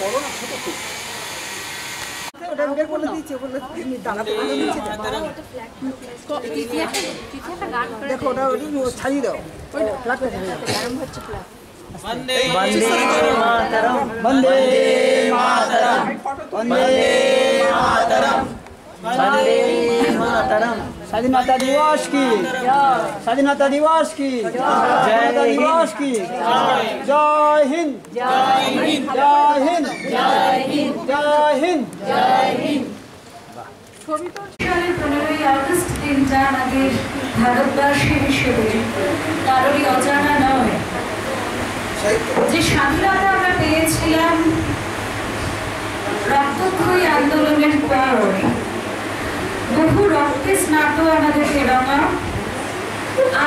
বড় না ছোট খুব ওটা রোগের বলে দিয়েছে বলে দাঁড়াতে বলে দিয়েছে দেখো ওটা ছাড়িয়ে দাও ফ্ল্যাটটা ছাড়িয়ে দাও গরম হচ্ছে ফ্ল্যাট বন্দে মাতরম বন্দে মাতরম বন্দে মাতরম বন্দे मातरम स्वाधीनता दिवस की स्वाधीनता दिवस की स्वाधीनता दिवस की जय हिंद जय हिंद जय हिंद जय हिंद जय हिंद जय हिंद 15 আগস্ট দিনটা আমাদের ভারতবাসী হিসেবে কারোরই অজানা নয় যে স্বাধীনতা আমরা পেয়েছিলাম রক্তক্ষয়ী আন্দোলনের পর বহু রক্তে স্নাত আমাদের তেরঙ্গা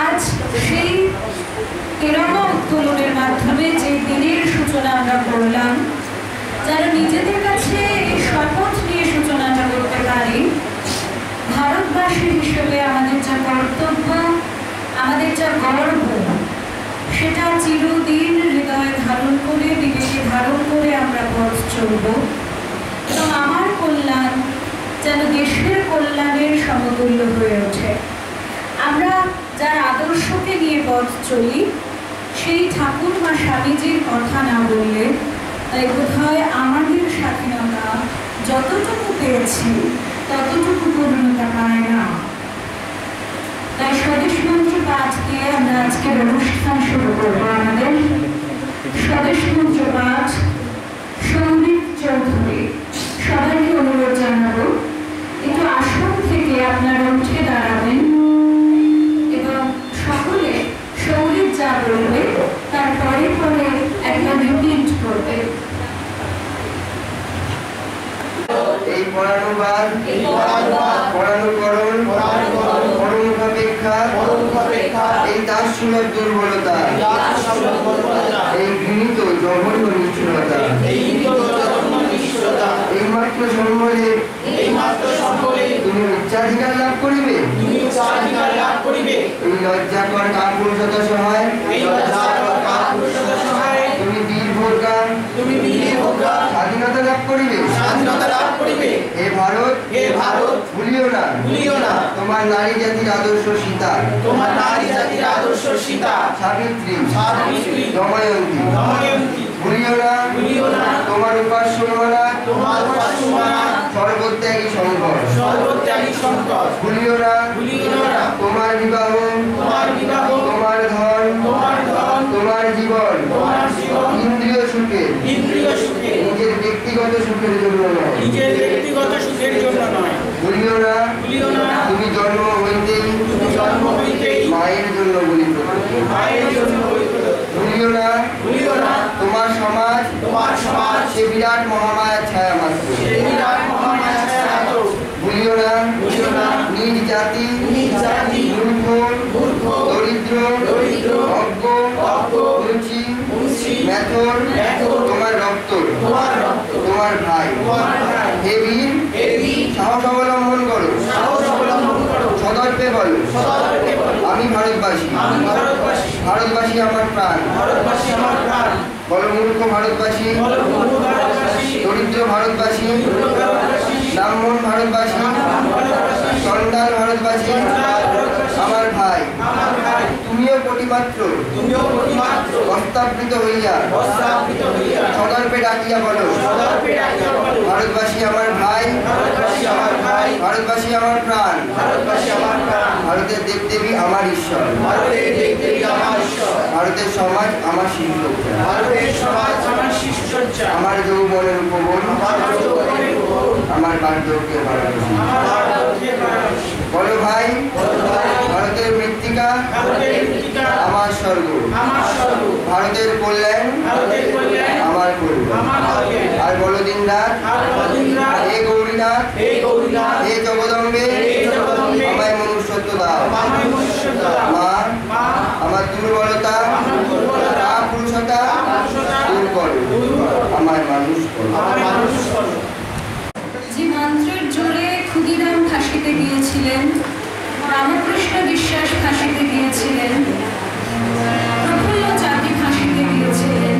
আজ সেই তেরঙ্গা উত্তোলনের মাধ্যমে যে দিনের সূচনা আমরা করলাম যারা নিজেদের কাছে এই শপথ নিয়ে সূচনাটা করতে পারি ভারতবাসী হিসেবে আমাদের যা কর্তব্য আমাদের যা গর্ব সেটা চিরদিন হৃদয়ে ধারণ করে বিবেকে ধারণ করে আমরা পথ চলব এবং আমার কল্যাণ যেন দেশের কল্যাণের সমতুল্য হয়ে ওঠে আমরা যার আদর্শকে নিয়ে পথ চলি সেই ঠাকুরমা স্বামীজির কথা না বললে তাই বোধহয় আমাদের স্বাধীনতা যতটুকু পেয়েছি ততটুকু পূর্ণতা পায় না তাই স্বদেশ মন্ত্র পাঠ দিয়ে আমরা আজকের অনুষ্ঠান শুরু করব আমাদের স্বদেশ মন্ত্র পাঠ সৌমিক চৌধুরী সবাইকে অনুরোধ জানাবো একটু আসন থেকে আপনারা উঠে দাঁড়াবেন এবং সকলে সৌরিক যা বলবে তারপরে পরে একবার রিপিট করবে এই পরানুবাদ পরানুকরণ পরমুখাপেক্ষা এই দাসসুলভ দুর্বলতা এই ঘৃণিত জঘন্য নিষ্ঠুরতা এইমাত্র সম্বলে তুমি উচ্চাধিকার লাভ করিবে এই লজ্জাকর কাপুরুষতা সহায় তুমি বীরভোগা স্বাধীনতা লাভ করিবে হে ভারত ভুলিও না তোমার নারী জাতির আদর্শ সীতা সাবিত্রী দময়ন্তী ভুলিও না তোমার উপাস্য সর্বত্যাগী শঙ্কর ভুলিও না তোমার বিবাহ তোমার ধন তোমার জীবন ইন্দ্রিয় সুখে নিজের ব্যক্তিগত সুখের জন্য নয় ভুলিও না তুমি জন্ম হইতেই মায়ের জন্য বলি ভুলিও না তোমার সমাজ সে বিরাট মহামায়ার ছায়া মাত্র ভুলিও না নিজ জাতি মূর্খ দরিদ্র অজ্ঞ রুচি মেথর তোমার রক্ত তোমার ভাই হে বীর সাহস অবলম্বন করো সদর্পে বলো আমি ভারতবাসী আমার প্রাণ বলো মূর্খ ভারতবাসী দরিদ্র ভারতবাসী ব্রাহ্মণ ভারতবাসী সন্তান ভারতবাসী আমার ভাই তুমিও কোটিমাত্র প্রস্তাবিত হইয়া সদর্পে ডাকিয়া বলো ভারতবাসী আমার ভাই ভারতবাসী আমার প্রাণ ভারতের দেবদেবী আমার ঈশ্বর ভারতের সমাজ আমার শিশুসজ্জা আমার যৌবনের উপবন আমার বার্ধক্যের বলো ভাই ভারতের মৃত্তিকা আমার স্বর্গ ভারতের কল্যাণ আমার কল্যাণ আর বলো দিনরাত হে গৌরীনাথ হে জগদম্বে আমায় মনুষ্যত্ব দাও ফাঁসিতে গিয়েছিলেন, রামকৃষ্ণ বিশ্বাস ফাঁসিতে গিয়েছিলেন, প্রফুল্ল চাকি ফাঁসিতে গিয়েছিলেন,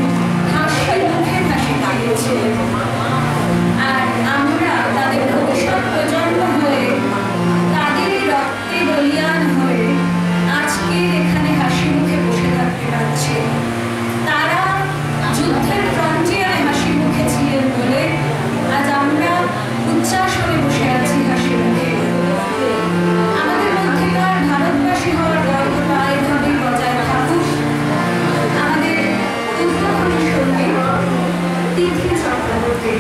হাসির মুখে ফাঁসিতে গিয়েছিলেন। আর আমরা তাদের ভবিষ্যৎ প্রজন্ম হয়ে, তাদের রক্তে বলিয়ান হয়ে আজকে এখানে হাসি মুখে বসে থাকতে পারছি। তারা যুদ্ধের ফ্রন্টিয়ারে হাসি মুখে ছিলেন বলে আজ আমরা উচ্চাসনে বসে আছি হাসি মুখে। আমাদের মধ্যেকার ভারতবাসী হওয়ার গর্বটা এভাবেই বজায় থাকুক। আমাদের উদ্বোধনী সঙ্গী তিথি চক্রবর্তী।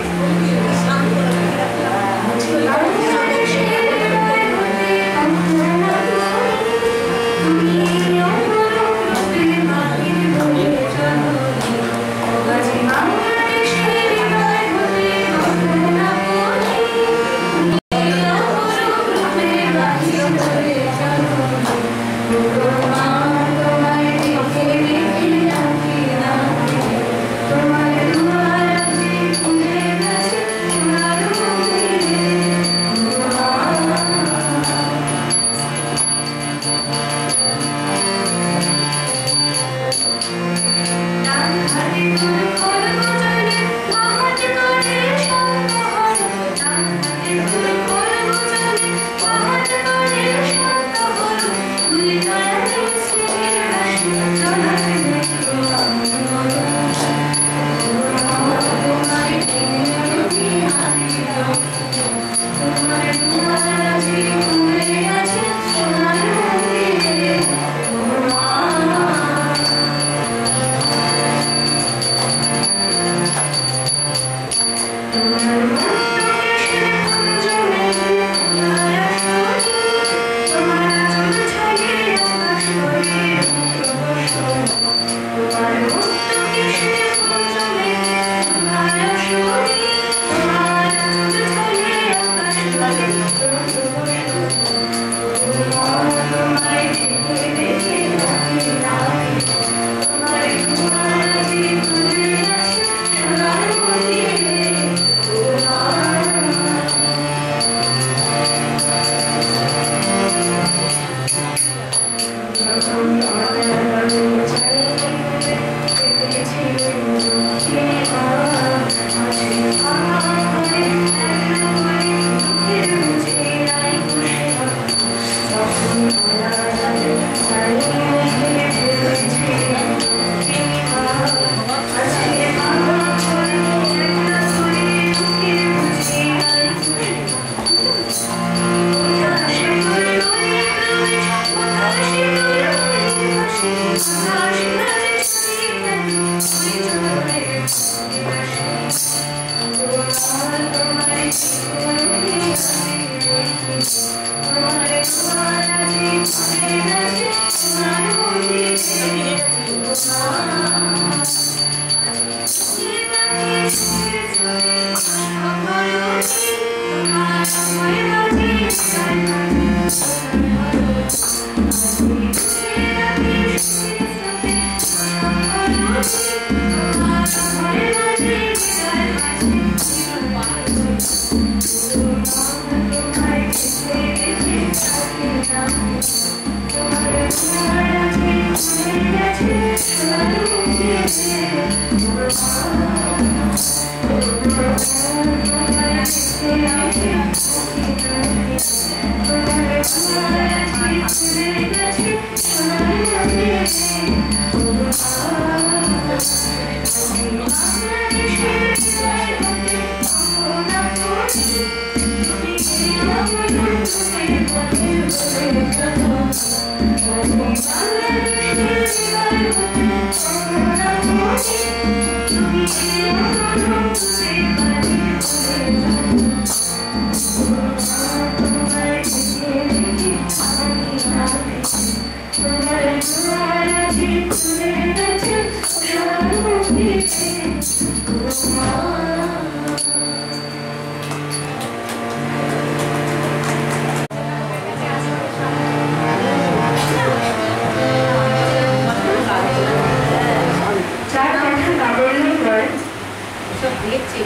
দেখছি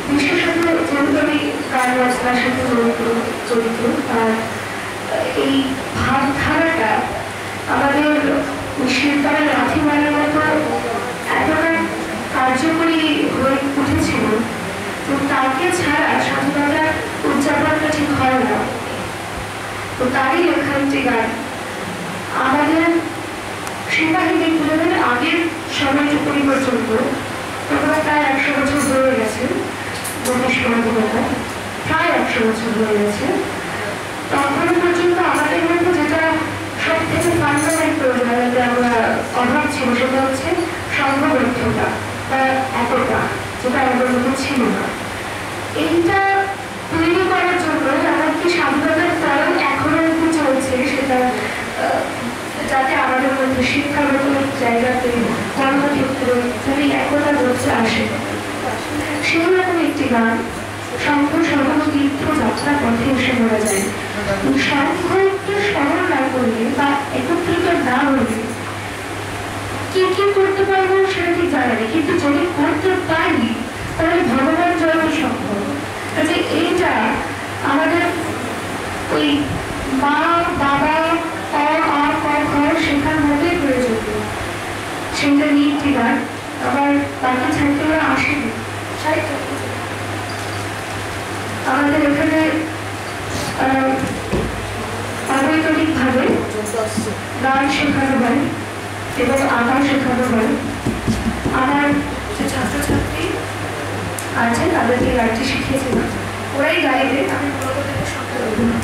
বিশেষত যেহেতু আমি গান রচনার সাথে জড়িত আর এই ভাবধারাটা আমাদের শিল্পের লাথি মারার মতো এতটা কার্যকরী হয়ে উঠেছিল তো তাকে ছাড়া স্বাধীনতা উদযাপনটা ঠিক হয় না। তো তারই লেখা একটি গান আমাদের সিপাহী বিপ্লবের আগের সময়টুকু পর্যন্ত প্রায় 100 বছর হয়ে গেছে, প্রায় 100 বছর হয়ে গেছে। তখন পর্যন্ত আমাদের মধ্যে যেটা সব থেকে ফান্ডামেন্টাল আমরা অভাব ছিল সেটা হচ্ছে সংঘবদ্ধতা বা একতা, যেটা আমাদের মধ্যে ছিল না। এইটা তৈরি করার জন্য এমনকি স্বাধীনতার পরেও এখনো চলছে সেটা, যাতে আমাদের মধ্যে শিক্ষাগত জায়গাতে কর্মক্ষেত্রে যদি একতা বলতে আসে। সেরকম একটি গান সংঘ সর্ব তীর্থযাত্রা পথে এসে বলা যায়। সংঘকে স্মরণ না করলে বা একত্রিত না হলে কি কি করতে পারবো সেটা ঠিক জানা নেই, কিন্তু যদি করতে পারি তাহলে ভগবান জয় সম্ভব। কাজে এইটা আমাদের ওই মা বাবা শেখার মধ্যেই প্রয়োজন, সেটা নিয়ে একটি গান। আবার বাকি ছাত্ররা আসেনি, আমাদের এখানে অবৈতনিকভাবে গান শেখানো হয় এবং আঁকা শেখানো হয়। আমার যে ছাত্রছাত্রী আছে তাদেরকে গানটি শিখিয়েছিলাম, ওরাই গাইবে, আমি মূলত থেকে সঙ্গে রইব না।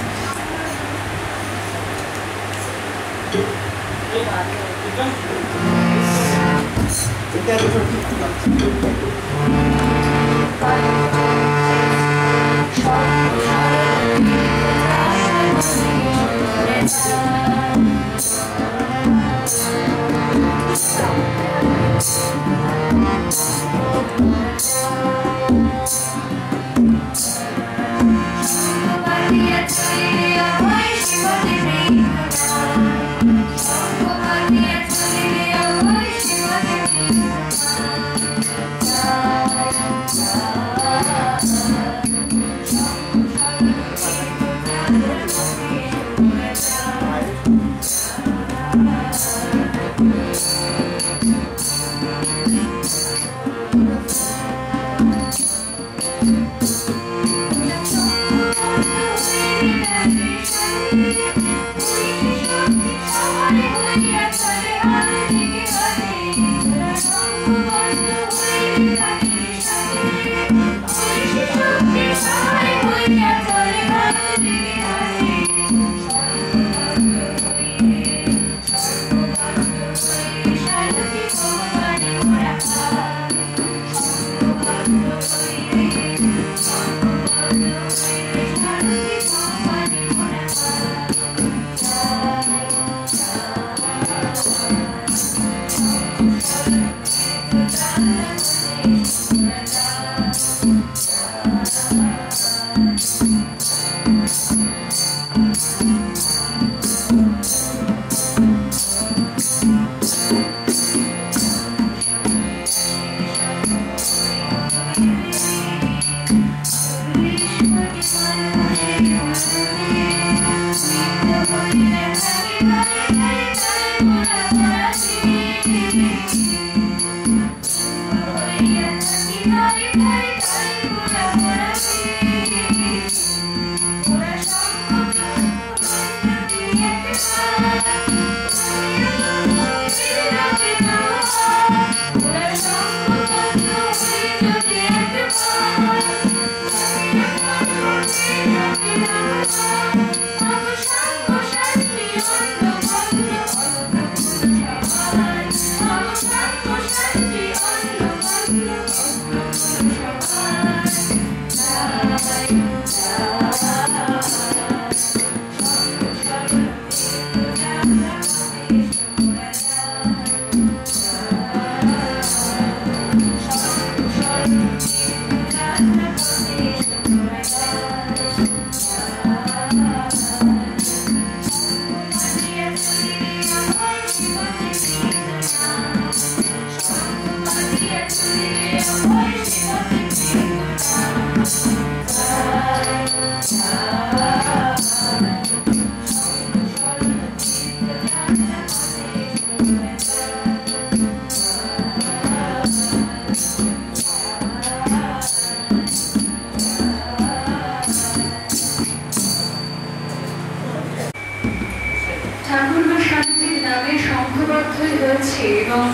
এবং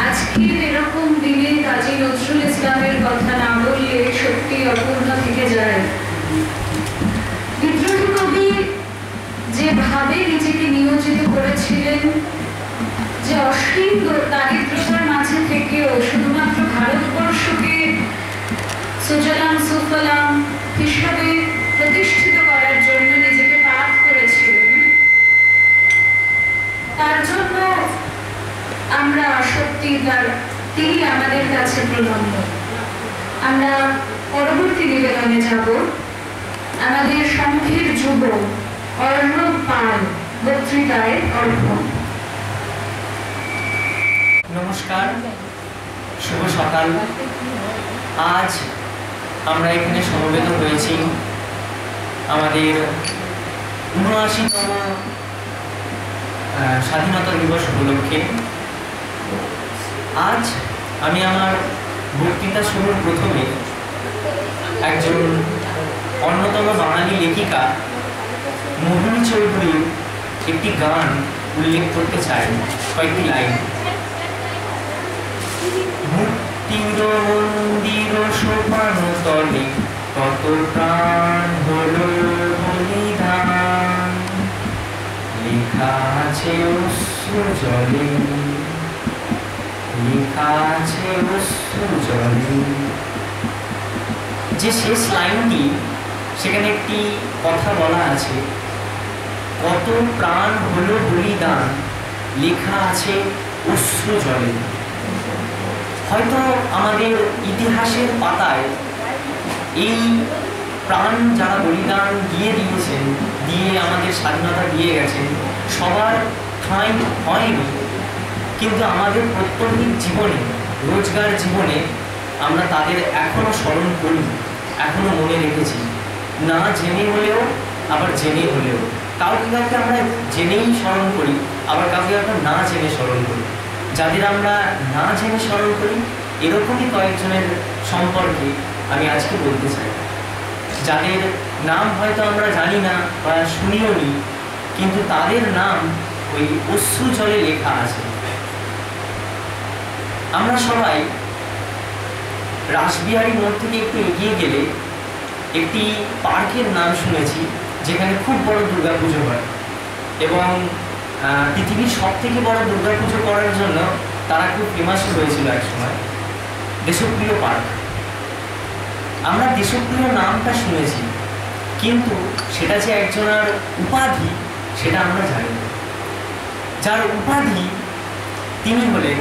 আজকের এরকম দিনে কাজী নজরুল ইসলামের কথা না বললে সত্যি অপূর্ণ থেকে যায়। বিদ্রোহী কবি যেভাবে নিজেকে নিয়োজিত করেছিলেন, যে অসীম দারিদ্রতার মাঝে থেকেও শুধুমাত্র ভারতবর্ষকে সুজলাম সুফলাম হিসাবে প্রতিষ্ঠিত করার জন্য নিজেকে পাঠ করেছিলেন, তার জন্য আমরা সত্যি তিনি আমাদের কাছে প্রণম্য। আমরা পরবর্তী নিবেদনে যাব। আমাদের সংঘের যুব অর্ণব পাল বক্তৃতায় অর্পণ। নমস্কার, শুভ সকাল। আজ আমরা এখানে সমবেত হয়েছি আমাদের ৭৯তম স্বাধীনতা দিবস উপলক্ষে। আজ আমি আমার বক্তৃতা শুরুর প্রথমে একজন অন্যতম বাঙালি লেখিকা মোহিনী চৌধুরীর একটি গান উল্লেখ করতে চাই, কয়েকটি লাইন। মূর্তির মন্দির সোপান তলে কত প্রাণ হলো বলিদান, লেখা আছে অশ্রু জলে, লেখা আছে অশ্রু জলে। যে শেষ লাইনটি, সেখানে একটি কথা বলা আছে, কত প্রাণ হলো বলিদান, লেখা আছে অশ্রু জলে। হয়তো আমাদের ইতিহাসের পাতায় এই প্রাণ যারা বলিদান দিয়েছেন, দিয়ে আমাদের স্বাধীনতা দিয়ে গেছেন, সবার ঠাঁই হয়নি, কিন্তু আমাদের প্রত্যেক জীবনে, রোজগার জীবনে আমরা তাদের এখনো স্মরণ করি, এখনো মনে রেখেছি, না জেনে হলেও আবার জেনে হলেও। কাউকে কাউকে আমরা জেনেই স্মরণ করি, আবার কাউকে কাউকে না জেনে স্মরণ করি। যাদের আমরা না জেনে স্মরণ করি, এরকমই কয়েকজনের সম্পর্কে আমি আজকে বলতে চাই, যাদের নাম হয়তো আমরা জানি না বা শুনিও নি, কিন্তু তাদের নাম ওই অশ্রু জলে লেখা আছে। আমরা সবাই রাসবিহারী মোড় থেকে একটু এগিয়ে গেলে একটি পার্কের নাম শুনেছি, যেখানে খুব বড় দুর্গাপুজো হয় এবং পৃথিবীর সব থেকে বড় দুর্গাপুজো করার জন্য তারা খুব ফেমাস হয়েছিল একসময়, দেশপ্রিয় পার্ক। আমরা দেশপ্রিয় নামটা শুনেছি, কিন্তু সেটা যে একজনের উপাধি সেটা আমরা জানি না। যার উপাধি, তিনি হলেন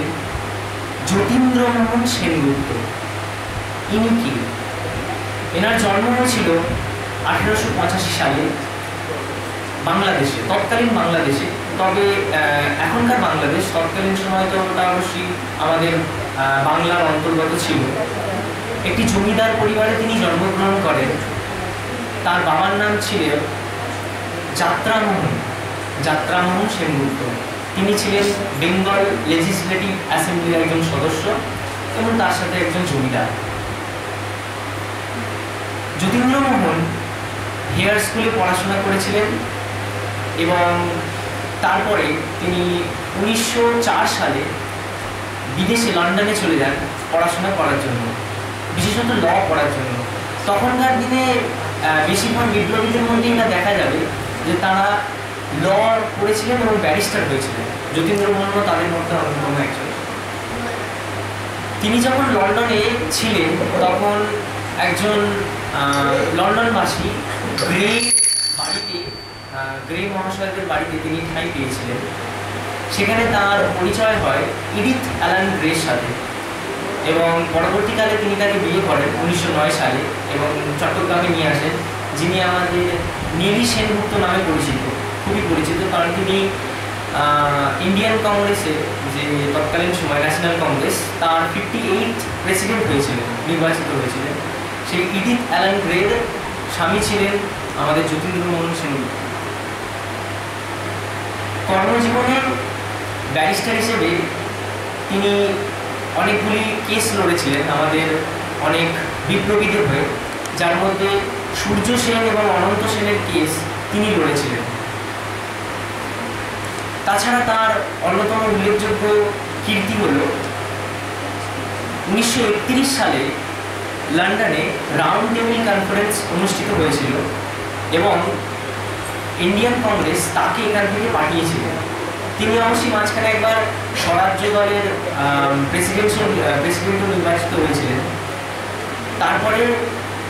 যতীন্দ্রমোহন সেনগুপ্ত। ইনি কি? এনার জন্ম হয়েছিল 1885 সালে বাংলাদেশে, তৎকালীন বাংলাদেশে। তবে এখনকার বাংলাদেশ, তৎকালীন সময় তো ওটা অবশ্যই আমাদের বাংলার অন্তর্গত ছিল। একটি জমিদার পরিবারে তিনি জন্মগ্রহণ করেন। তার বাবার নাম ছিল যাত্রামোহন সেনগুপ্ত। তিনি ছিলেন বেঙ্গল লেজিসলেটিভ অ্যাসেম্বলির একজন সদস্য এবং তার সাথে একজন জমিদার। যতীন্দ্রমোহন হেয়ার স্কুলে পড়াশোনা করেছিলেন এবং তারপরে তিনি 1904 সালে বিদেশে লন্ডনে চলে যান পড়াশোনা করার জন্য, বিশেষত ল পড়ার জন্য। তখনকার দিনে বেশিরভাগ বিপ্লবীদের মধ্যে এটা দেখা যাবে যে তারা ল পড়েছিলেন এবং ব্যারিস্টার হয়েছিলেন। যতীন্দ্রমোহনও তাদের মধ্যে অন্যতম একজন। তিনি যখন লন্ডনে ছিলেন তখন একজন লন্ডনবাসী গ্রে মহাশয়দের বাড়িতে তিনি ঠাঁই পেয়েছিলেন। সেখানে তার পরিচয় হয় ইডিথ অ্যালান গ্রের সাথে এবং পরবর্তীকালে তিনি তাকে বিয়ে করেন 1909 সালে এবং চট্টগ্রামে নিয়ে আসেন, যিনি আমাদের নেলি সেনগুপ্ত নামে পরিচিত, খুবই পরিচিত। কারণ তিনি ইন্ডিয়ান কংগ্রেসে, যে তৎকালীন সময় ন্যাশনাল কংগ্রেস, তার 58th প্রেসিডেন্ট হয়েছিলেন, নির্বাচিত হয়েছিলেন। সেই ইডিথ অ্যালান গ্রের স্বামী ছিলেন আমাদের যতীন্দ্রমোহন সেনগুপ্ত। কর্মজীবনে ব্যারিস্টার হিসেবে তিনি অনেকগুলি কেস লড়েছিলেন আমাদের অনেক বিপ্লবীদের হয়ে, যার মধ্যে সূর্য সেন এবং অনন্ত সেনের কেস তিনি লড়েছিলেন। তাছাড়া তার অন্যতম উল্লেখযোগ্য কীর্তি হলো 1931 সালে লন্ডনে রাউন্ড টেবিল কনফারেন্স অনুষ্ঠিত হয়েছিল এবং ইন্ডিয়ান কংগ্রেস তাকে এখান থেকে পাঠিয়েছিল। তিনি অবশ্যই মাঝখানে একবার স্বরাজ্য দলের প্রেসিডেন্টও নির্বাচিত হয়েছিলেন। তারপরে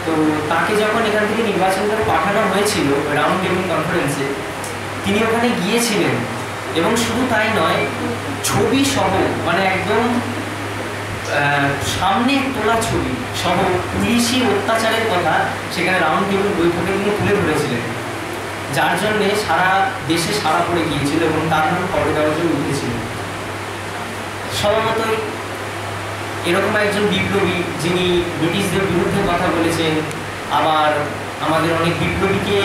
তো তাকে যখন এখান থেকে নির্বাচন করে পাঠানো হয়েছিল রাউন্ড টেবিল কনফারেন্সে, তিনি ওখানে গিয়েছিলেন এবং শুধু তাই নয়, ছবি সহ মানে একদম সামনে তোলা ছবি সহ পুলিশি অত্যাচারের কথা সেখানে রাউন্ড টেবিল বৈঠকে তিনি তুলে ধরেছিলেন, যার জন্যে সারা দেশে সাড়া পড়ে গিয়েছিল এবং তার নাম খবরের কাগজে উঠেছিল। স্বভাবতই এরকম একজন বিপ্লবী যিনি ব্রিটিশদের বিরুদ্ধে কথা বলেছেন, আবার আমাদের অনেক বিপ্লবীকে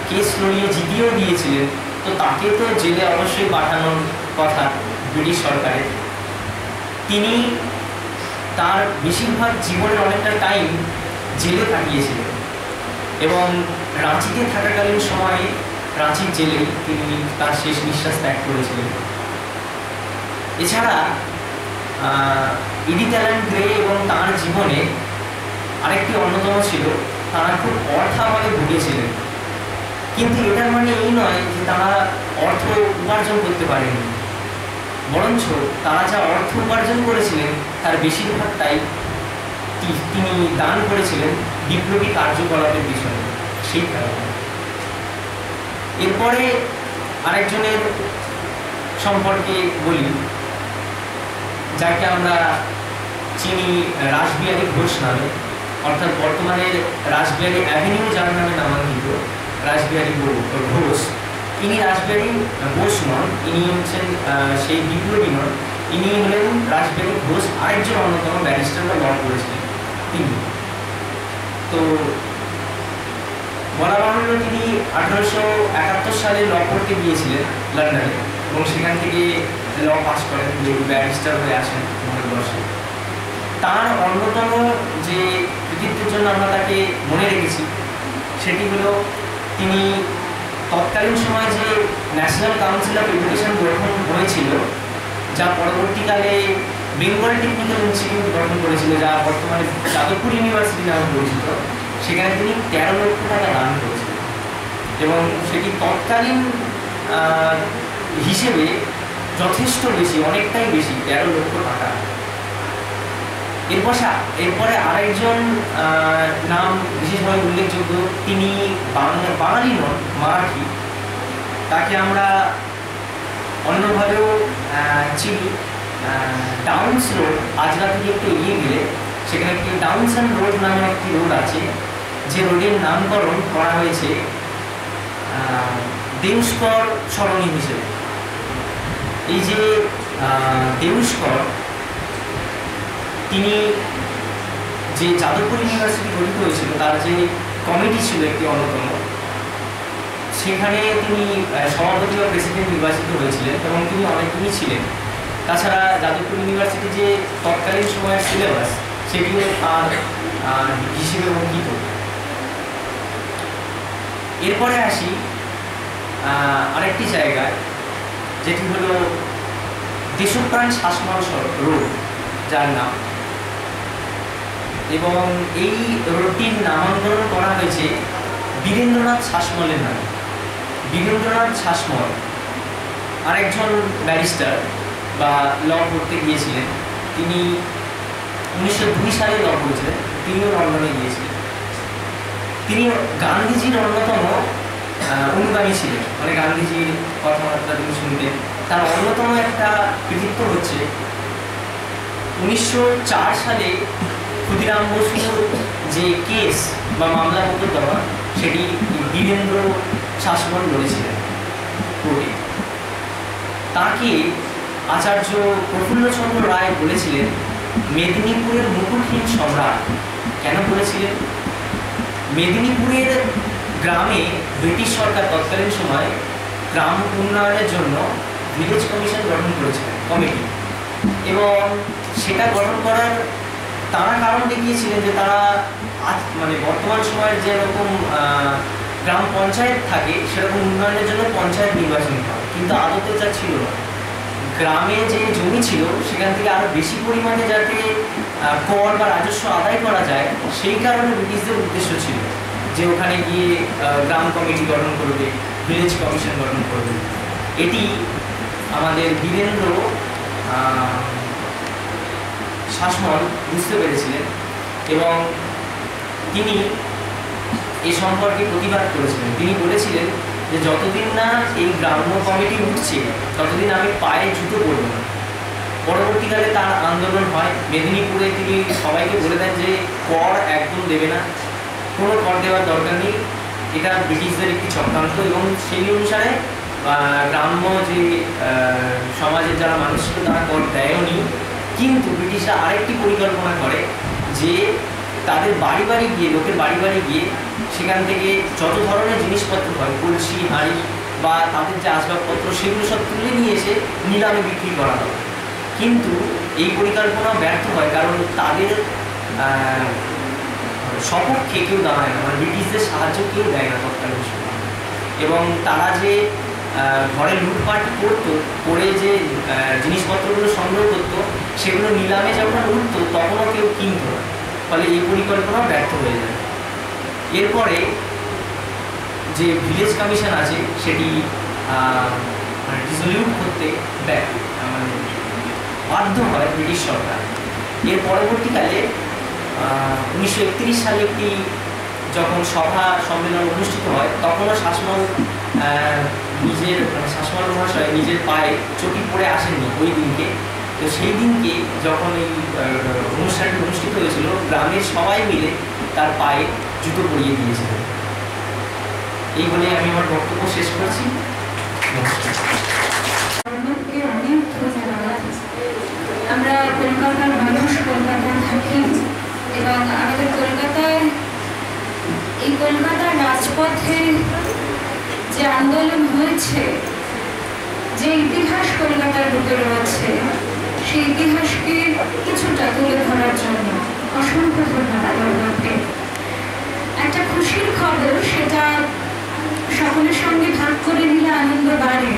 কেস লড়িয়ে জিতিয়েও দিয়েছিলেন, তো তাকে তো জেলে অবশ্যই পাঠানোর কথা ব্রিটিশ সরকারের। তিনি তার বেশিরভাগ জীবনের অনেকটা টাইম জেলে কাটিয়েছিলেন এবং রাঁচিতে থাকাকালীন সময়ে রাঁচির জেলেই তিনি তার শেষ নিঃশ্বাস ত্যাগ করেছিলেন। এছাড়া এডিথ অ্যালান গ্রে এবং তার জীবনে আরেকটি অন্যতম ছিল, তারা খুব অর্থাভাবে ভুগেছিলেন, কিন্তু এটার মানে এই নয় যে তারা অর্থ উপার্জন করতে পারেনি, বরঞ্চ তারা যা অর্থ উপার্জন করেছিলেন তার বেশিরভাগটাই তিনি দান করেছিলেন বিপ্লবী কার্যকলাপের পিছনে। সেই কারণে এরপরে আরেকজনের সম্পর্কে বলি, যাকে আমরা চিনি রাসবিহারী ঘোষ নামে, অর্থাৎ বর্তমানের রাসবিহারী অ্যাভিনিউ যার নামে নামাঙ্কিত রাসবিহারী ঘোষ। ইনি রাসবিহারী ঘোষ নন, ইনি হচ্ছেন সেই বিপ্লবী নন, ইনি হলেন রাসবিহারী ঘোষ আরেকজন অন্যতম ব্যারিস্টার বা ল করেছিলেন তিনি। তো বলা বাহুল্য তিনি 1871 সালে ল পড়তে গিয়েছিলেন লন্ডনে এবং সেখান থেকে ল পাস করেন, ব্যারিস্টার হয়ে আসেন ভারতবর্ষে। তার অন্যতম যে কৃতিত্বের জন্য আমরা তাকে মনে রেখেছি সেটি হলো তিনি তৎকালীন সময় যে ন্যাশনাল কাউন্সিল অফ এডুকেশন গঠন হয়েছিল, যা পরবর্তীকালে বেঙ্গল টেকনিক্যাল ইনস্টিটিউট গঠন করেছিল, যা বর্তমানে যাদবপুর ইউনিভার্সিটি নামে পরিচিত, সেখানে তিনি 13 লক্ষ টাকা দান করেছিলেন এবং সেটি তৎকালীন হিসেবে যথেষ্ট বেশি, অনেকটাই বেশি, 13 লক্ষ টাকা। এরপরে আরেকজন নাম বিশেষভাবে উল্লেখযোগ্য, তিনি বাঙালি নন, মারাঠি, তাকে আমরা অন্যভাবেও চিনি। ডাউন্স রোড, আজরা থেকে একটু এগিয়ে গেলে সেখানে একটি ডাউনসন রোড নামে একটি রোড আছে, যে রোডের নামকরণ করা হয়েছে দেউস্কর সরণি হিসেবে। এই যে দেউস্কর, তিনি যে যাদবপুর ইউনিভার্সিটি গঠিত হয়েছিল তার যে কমিটি ছিল একটি অন্যতম, সেখানে তিনি সভাপতি বা প্রেসিডেন্ট নির্বাচিত হয়েছিলেন এবং তিনি অনেকদিনই ছিলেন। তাছাড়া যাদবপুর ইউনিভার্সিটি যে তৎকালীন সময়ের সিলেবাস সেটিও তার হিসেবে অঙ্কিত। এরপরে আসি আরেকটি জায়গায়, যেটি হলো দেশপ্রাণ শাসমল রোড, যার নাম, এবং এই রোডটির নামাঙ্করণ করা হয়েছে বীরেন্দ্রনাথ শাসমলের নামে। বীরেন্দ্রনাথ শাসমল আরেকজন ব্যারিস্টার বা ল পড়তে গিয়েছিলেন, তিনি 1902 সালে ল পড়েছিলেন, তিনিও লন্ডনে গিয়েছিলেন। তিনি গান্ধীজির অন্যতম অনুগামী ছিলেন, মানে গান্ধীজির কথাবার্তা তিনি শুনতেন। তার অন্যতম একটা কৃতিত্ব হচ্ছে 1904 সালে ক্ষুদিরাম বসুর যে কেস বা মামলা মোকদ্দমা, সেটি বীরেন্দ্র শাসমল লড়েছিলেন কোর্টে। তাকে আচার্য প্রফুল্লচন্দ্র রায় বলেছিলেন মেদিনীপুরের মুকুটহীন সম্রাট। কেন বলেছিলেন? মেদিনীপুরের গ্রামে ব্রিটিশ সরকার তৎকালীন সময় গ্রাম উন্নয়নের জন্য ভিলেজ কমিশন গঠন করেছিলেন, কমিটি, এবং সেটা গঠন করার তারা কারণ দেখিয়েছিলেন যে তারা মানে বর্তমান সময়ের যেরকম গ্রাম পঞ্চায়েত থাকে সেরকম উন্নয়নের জন্য পঞ্চায়েত নির্বাচন হয়, কিন্তু আদতে যা ছিল না। গ্রামে যে জমি ছিল সেখান থেকে আরো বেশি পরিমাণে যাতে কর বা রাজস্ব আদায় করা যায়, সেই কারণে ব্রিটিশদের উদ্দেশ্য ছিল যে ওখানে গিয়ে গ্রাম কমিটি গঠন করবে, ভিলেজ কমিশন গঠন করবে। এটি আমাদের বীরেন্দ্র শাসমল বুঝতে পেরেছিলেন এবং তিনি এ সম্পর্কে প্রতিবাদ করেছিলেন। তিনি বলেছিলেন যে যতদিন না এই গ্রাম্য কমিটি উঠছে ততদিন আমি পায়ে জুতো পরব না। পরবর্তীকালে তার আন্দোলন হয় মেদিনীপুরে। তিনি সবাইকে বলে দেন যে কর একদম দেবে না, কোনো কর দেওয়ার দরকার নেই, এটা ব্রিটিশদের একটি চক্রান্ত। এবং সেই অনুসারে গ্রাম্য যে সমাজের যারা মানুষ ছিল তারা কর দেয়নি। কিন্তু ব্রিটিশরা আরেকটি পরিকল্পনা করে যে তাদের বাড়ি বাড়ি গিয়ে, লোকের বাড়ি বাড়ি গিয়ে সেখান থেকে যত ধরনের জিনিসপত্র হয়, কলসি, হাঁড়ি বা তাদের যে আসবাবপত্র, সেগুলো সব তুলে নিয়ে এসে নিলামে বিক্রি করা হয়। কিন্তু এই পরিকল্পনা ব্যর্থ হয়, কারণ তাদের সপক্ষে কেউ দাঁড়ায় না, মানে ব্রিটিশদের সাহায্য কেউ দেয় না তৎকালীন সময়। এবং তারা যে ঘরে লুটপাট করতো, করে যে জিনিসপত্রগুলো সংগ্রহ করতো, সেগুলো নিলামে যখন উঠতো তখনও কেউ কিনতো না। ফলে এই পরিকল্পনা ব্যর্থ হয়ে যায়। এরপরে যে ভিলেজ কমিশন আছে সেটি রিজলিউট করতে বাধ্য হয় ব্রিটিশ সরকার। এর পরবর্তীকালে 1931 সালে একটি যখন সভা সম্মেলন অনুষ্ঠিত হয়, তখনও শাসমল মহাশয় নিজের পায়ে চটি পরে আসেননি ওই দিনকে। তো সেই দিনকে যখন এই অনুষ্ঠানটি অনুষ্ঠিত হয়েছিল, গ্রামের সবাই মিলে তার পায়ে জুতো পরিয়ে দিয়েছিলেন। এই বলে আমি আমার বক্তব্য শেষ করছি। আমরা কলকাতার মানুষ, কলকাতায় থাকি এবং আমাদের কলকাতায় এই কলকাতার রাজপথে যে আন্দোলন হয়েছে, যে ইতিহাস কলকাতার বুকে রয়েছে, সেই ইতিহাসকে কিছুটা তুলে ধরার জন্য অসংখ্য ধন্যবাদ আপনাকে। একটা খুশির খবর, সেটা সকলের সঙ্গে ভাগ করে নিলে আনন্দ বাড়ে।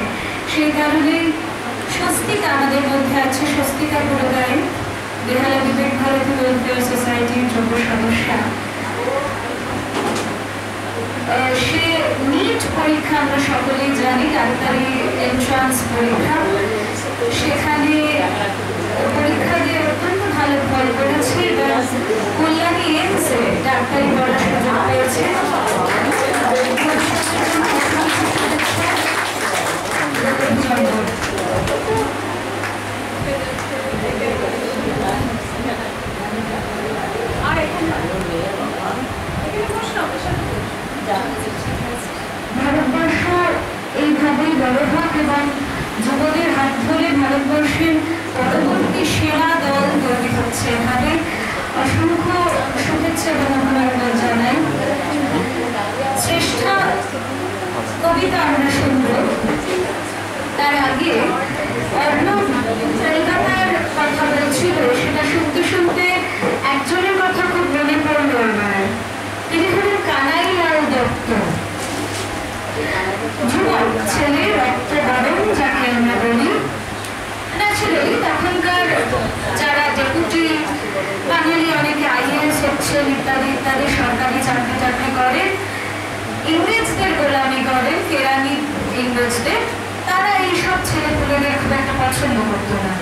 সেই কারণে স্বস্তিকা আমাদের মধ্যে আছে, স্বস্তিকা পুরোদায়, বেহালা বিবেক ভারতী ওয়েলফেয়ার সোসাইটির যোগ্য সদস্যা। সে নিট পরীক্ষা আমরা সকলেই জানি, ডাক্তারি এন্ট্রান্স পরীক্ষা, সেখানে পরীক্ষা দিয়ে অত্যন্ত ভালো ফল করেছে এবং কল্যাণী এমসে ডাক্তারি পড়ার সুযোগ পেয়েছে। ভারতবর্ষ এইভাবেই বড় হোক এবং যুবদের হাত ধরে ভারতবর্ষের পরবর্তী সেরা দল তৈরি হচ্ছে। এভাবে অসংখ্য শুভেচ্ছা এবং অভিনন্দন জানাই। শ্রেষ্ঠা কবিতা আমরা শুনব, তার আগে অর্ণব কলকাতার কথা বলছিল, সেটা শুনতে শুনতে একজনের কথা খুব মনে পড়ল আমার। তিনি হলেন কানাইলাল দত্ত, যুবক ছেলে, রক্তবরণ যাকে আমরা বলি। ন্যাচুরালি তখনকার যারা ডেপুটি বাঙালি, অনেকে IAS হচ্ছেন ইত্যাদি ইত্যাদি, সরকারি চাকরি করেন, ইংরেজদের গোলামি করেন, কেরানি ইংরেজদের, তারা এইসব ছেলেপুলেদের খুব একটা পছন্দ করতো না।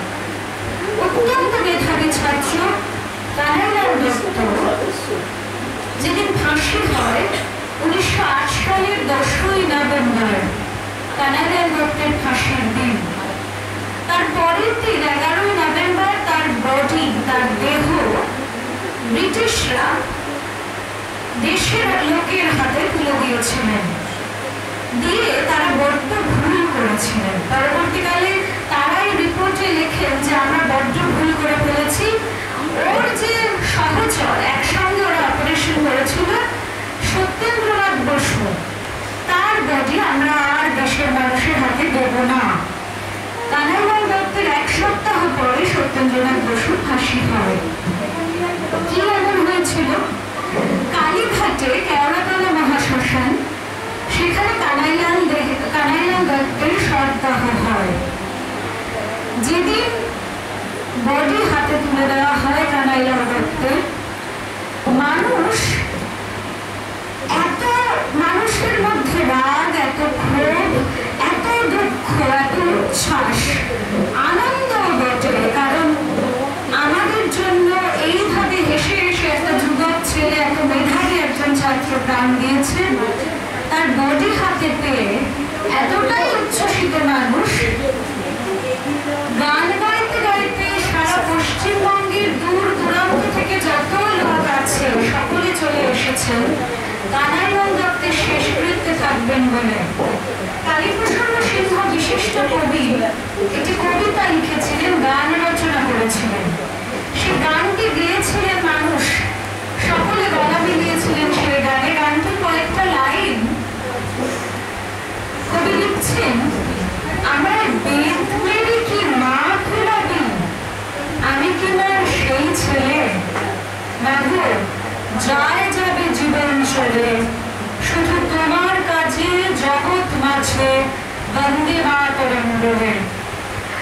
অত্যন্ত মেধাবী ছাত্র কানাইলাল দত্ত যেদিন ফাঁসি হয় 1908 সালের 10ই নভেম্বর, কানাইলাল দত্তের ফাঁসির দিন। তার পরের দিন 11ই নভেম্বর তার বডি, তার দেহ ব্রিটিশরা দেশের লোকের হাতে তুলে দিয়েছিলেন। দিয়ে তারা বড্ড ভুল করেছিলেন। পরবর্তীকালে তারাই রিপোর্টে লেখেন যে আমরা বড্ড ভুল করে ফেলেছি। ওর যে সহচর, একসঙ্গে ওরা অপারেশন করেছিল, সত্যেন্দ্রনাথ বসু, তার বডি আমরা আর দেশের মানুষের হাতে দেব না। কানাইলাল দত্তের 1 সপ্তাহ পরে সত্যেন্দ্রনাথ বসু ফাঁসি হয়। কি এমন হয়েছিল? কালীঘাটে কেওড়াতলা মহাশ্মশান, সেখানে কানাইলাল দত্তের সরদাহ হয়। এত মেধাবী একজন ছাত্র প্রাণ দিয়েছেন, তার বডি হাতে পেয়ে এতটাই উচ্ছ্বসিত মানুষ, গান গাইতে গাইতে সারা পশ্চিমবঙ্গের দূর দূরান্ত থেকে যত লোক আছে সকলে চলে এসেছেন কানাইলাল দত্তের শেষকৃত্যে থাকবেন বলে। কালীপ্রসন্ন সিংহ বিশিষ্ট কবি একটি কবিতা লিখেছিলেন, গান রচনা করেছিলেন। সে গানটি গেয়েছিলেন মানুষ, সকলে গলা মিলিয়েছিলেন সেই গানে। গানটির কয়েকটা লাইন কবি লিখছেন, আমার বেদ মেরে কি মা ফেরাবি, আমি কিনা সেই ছেলে, মাগো যায় যাবে জীবন চলে, শুধু তোমার কাজে জগৎ মাঝে বন্দে মাতরম বলে।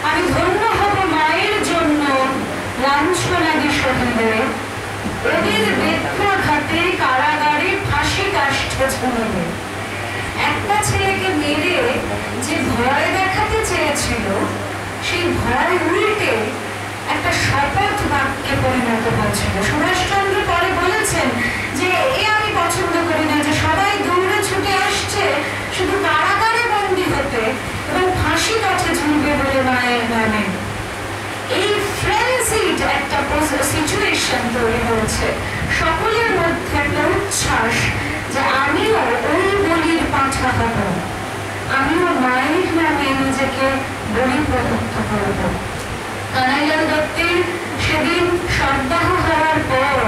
আমি ধন্য হব মায়ের জন্য লাঞ্ছনাদি সহিলে, ওদের বেত্রাঘাতে কারাগারে ফাঁসি কাষ্ঠে ঝুলবে। একটা ছেলেকে মেরে যে ভয় দেখাতে চেয়েছিল, সেই ভয় উল্টে একটা শপথ বাক্যে পরিণত হয়েছিল। সুভাষচন্দ্র পরে বলেছেন যে এ আমি পছন্দ করি না, যে সবাই দৌড়ে ছুটে আসছে শুধু কারাগারে বন্দী হতে এবং ফাঁসি কাঠে ঝুলবে বলে মায়ের নামে। এই ফ্রেন্সিড একটা সিচুয়েশন তৈরি হয়েছে, সকলের মধ্যে একটা উচ্ছ্বাস যে আমিও ওই বলির পাঁঠা হব, আমিও মায়ের নামে নিজেকে বলি প্রদত্ত করব। কানাইলাল দত্তের সেদিন সদ্দাহ হওয়ার পর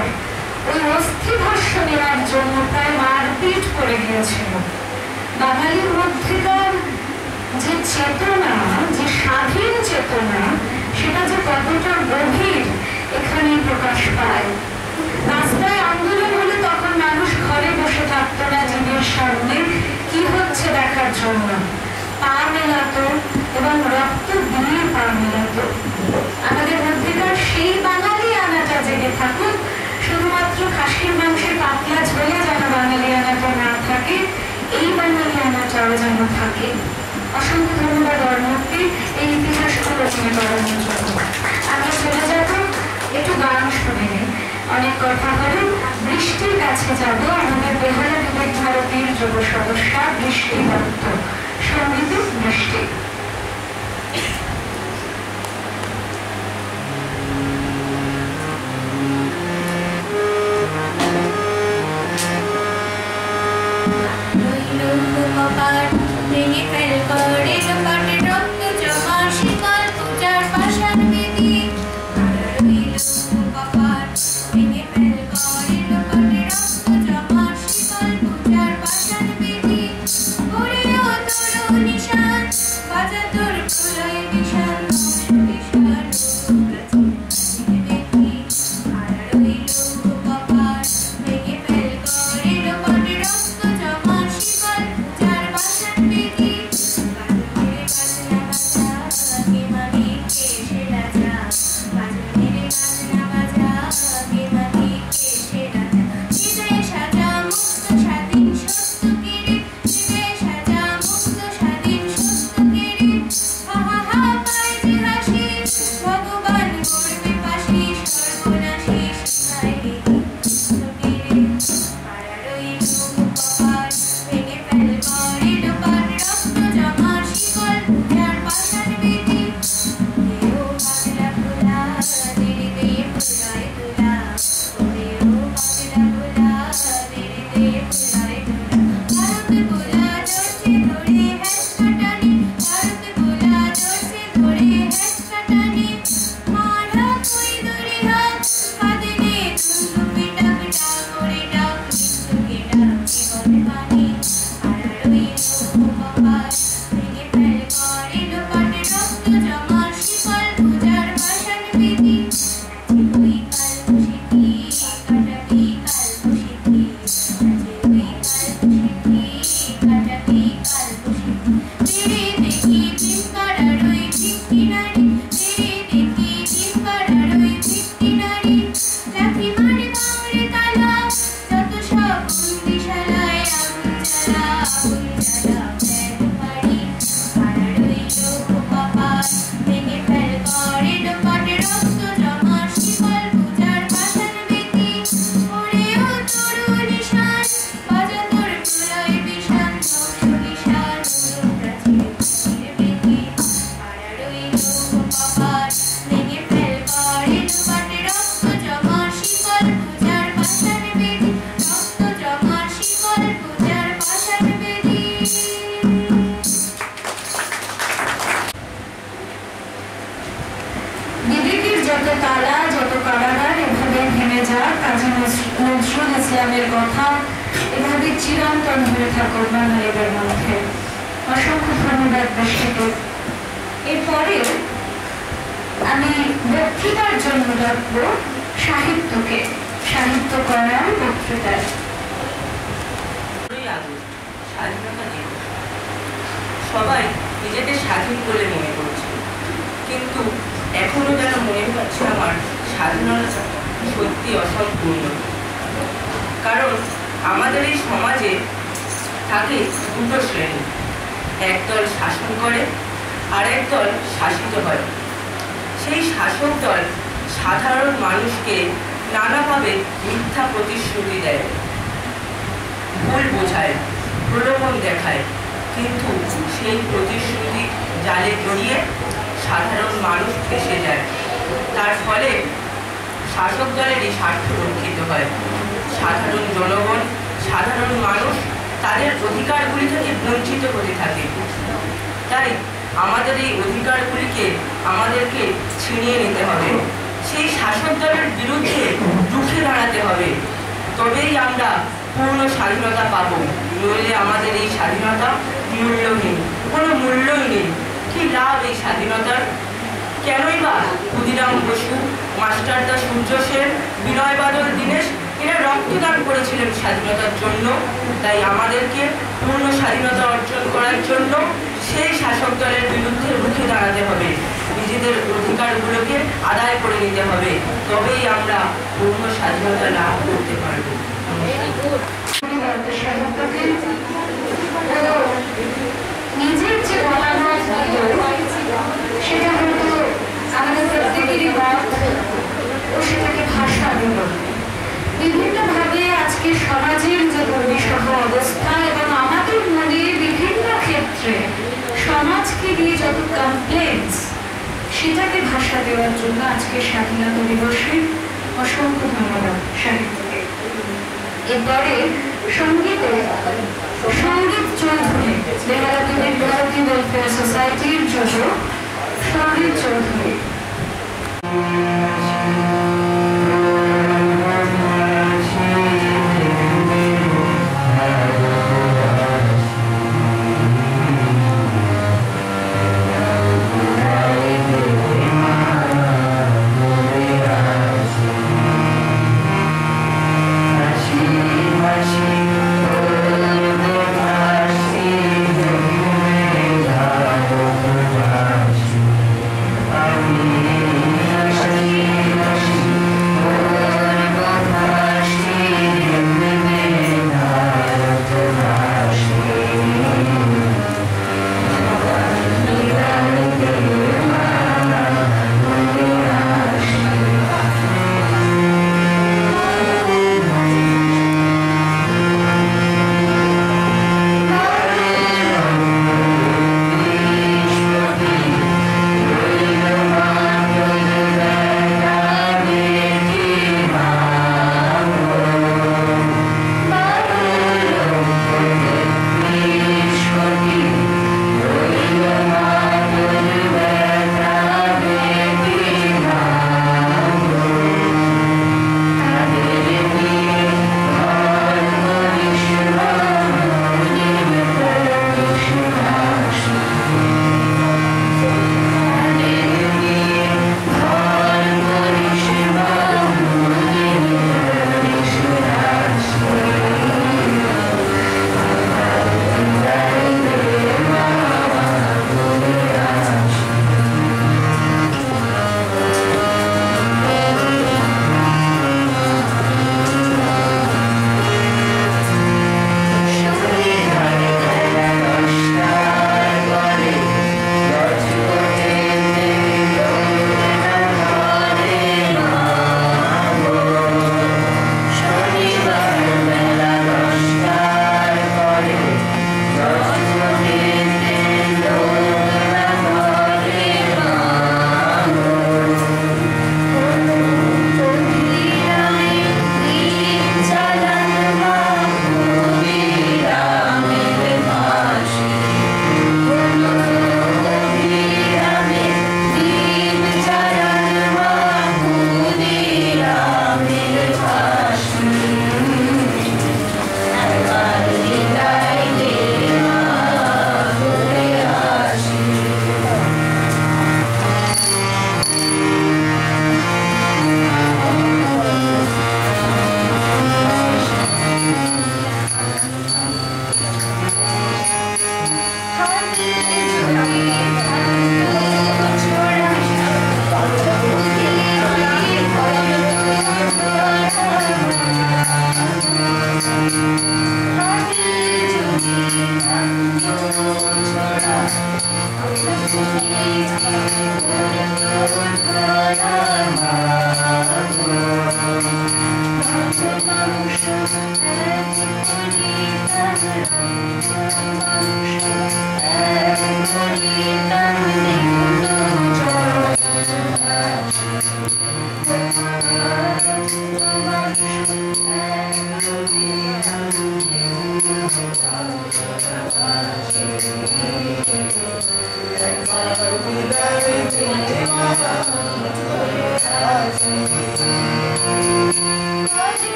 ওই অস্থিভস্য নেওয়ার জন্য প্রায় মারপিট করে গিয়েছিল। বাঙালির মধ্যেকার যে চেতনা, যে স্বাধীন চেতনা, সেটা যে কতটা গভীর এখানেই প্রকাশ পায়। রাস্তায় আন্দোলন হলে তখন মানুষ ঘরে বসে থাকতো না, জীবের সামনে কি হচ্ছে দেখার জন্য পা মেলাতো এবং রক্ত দিয়ে পা মেলাতো। আমাদের মধ্যেকার সেই বাঙালি আনাটা জেগে থাকুক, শুধুমাত্র খাসির মাংসের পাতলা ঝোলে যেন বাঙালি আনাটা না থাকে, এই বাঙালি আনাটাও যেন থাকে। অসংখ্য ধন্যবাদ অর্ণবকে এই ইতিহাসটা রচনা করানোর জন্য। আমরা চলে যাব একটু গান শুনে, অনেক কথা হলো। বৃষ্টির কাছে যাব, আমাদের বেহালা বিবেক ভারতীর যুব সদস্যা বৃষ্টি দত্ত, সঙ্গীত বৃষ্টি। ভেঙে ফেল করে কপাটে রক্ত জমা শিকল পূজার পাশার বেদি, কপাট ভেঙে ফেল করে কপাটে রক্ত জমা শিকল পূজার পাশার বেদি, ওরেও তোর নিশান বাজা তোর প্রলয় নিশান কপাট ভেঙে ফেল করে কপাটে রক্ত জমা শিকল পূজার পাশার বেদি। জ্যামের কথা এভাবে চিরন্তন হয়ে থাকুক বাঙালিদের মধ্যে। অসংখ্য ধন্যবাদ দেশকে। এরপরে আমি বক্তৃতার জন্য ডাকবো সাহিত্যকে, সাহিত্য করার বক্তৃতায়। স্বাধীনতা দিবস সবাই নিজেকে স্বাধীন বলে মনে করছে, কিন্তু এখনো যেন মনে হচ্ছে আমার স্বাধীনতা সত্যি অসম্পূর্ণ। কারণ আমাদের এই সমাজে থাকে দুটো শ্রেণী, একদল শাসন করে আর একদল শাসিত হয়। সেই শাসক দল সাধারণ মানুষকে নানাভাবে মিথ্যা প্রতিশ্রুতি দেয়, ভুল বোঝায়, প্রলোভন দেখায়, কিন্তু সেই প্রতিশ্রুতি জালে জড়িয়ে সাধারণ মানুষ ফেঁসে যায়। তার ফলে শাসক দলেরই স্বার্থ রক্ষিত হয়। সাধারণ জনগণ, সাধারণ মানুষ তাদের অধিকারগুলি থেকে বঞ্চিত হতে থাকে। তাই আমাদের এই অধিকারগুলিকে আমাদেরকে ছিনিয়ে নিতে হবে, সেই শাসক দলের বিরুদ্ধে রুখে দাঁড়াতে হবে, তবেই আমরা পূর্ণ স্বাধীনতা পাব। নইলে আমাদের এই স্বাধীনতা মূল্যহীন, কোনো মূল্যই নেই। কি লাভ এই স্বাধীনতার? কেনই বা ক্ষুদিরাম বসু, মাস্টারদা সূর্য সেন, বিনয় বাদল দীনেশ এরা রক্তদান করেছিলেন স্বাধীনতার জন্য। তাই আমাদেরকে পূর্ণ স্বাধীনতা অর্জন করার জন্য সেই শাসক দলের বিরুদ্ধে রুখে দাঁড়াতে হবে, নিজেদের অধিকারগুলোকে আদায় করে নিতে হবে, তবেই আমরা পূর্ণ স্বাধীনতা লাভ করতে পারবো। নিজের যে মতামত সেটা হয়তো আমাদের প্রত্যেকেরই মত, ও সেটাকে ভাষা দিল বিভিন্নভাবে। আজকে সমাজের যে দুর্বিষহ অবস্থা এবং আমাদের মনে বিভিন্ন ক্ষেত্রে সমাজকে নিয়ে যত কমপ্লেন্স, সেটাকে ভাষা দেওয়ার জন্য আজকে স্বাধীনতা দিবসে অসংখ্য ধন্যবাদ সাহিত্যকে। এরপরে সঙ্গীতে সঙ্গীত চৌধুরী, বেহালাতি বিদ্যার্থী ওয়েলফেয়ার সোসাইটির জন্য সঙ্গীত চৌধুরী।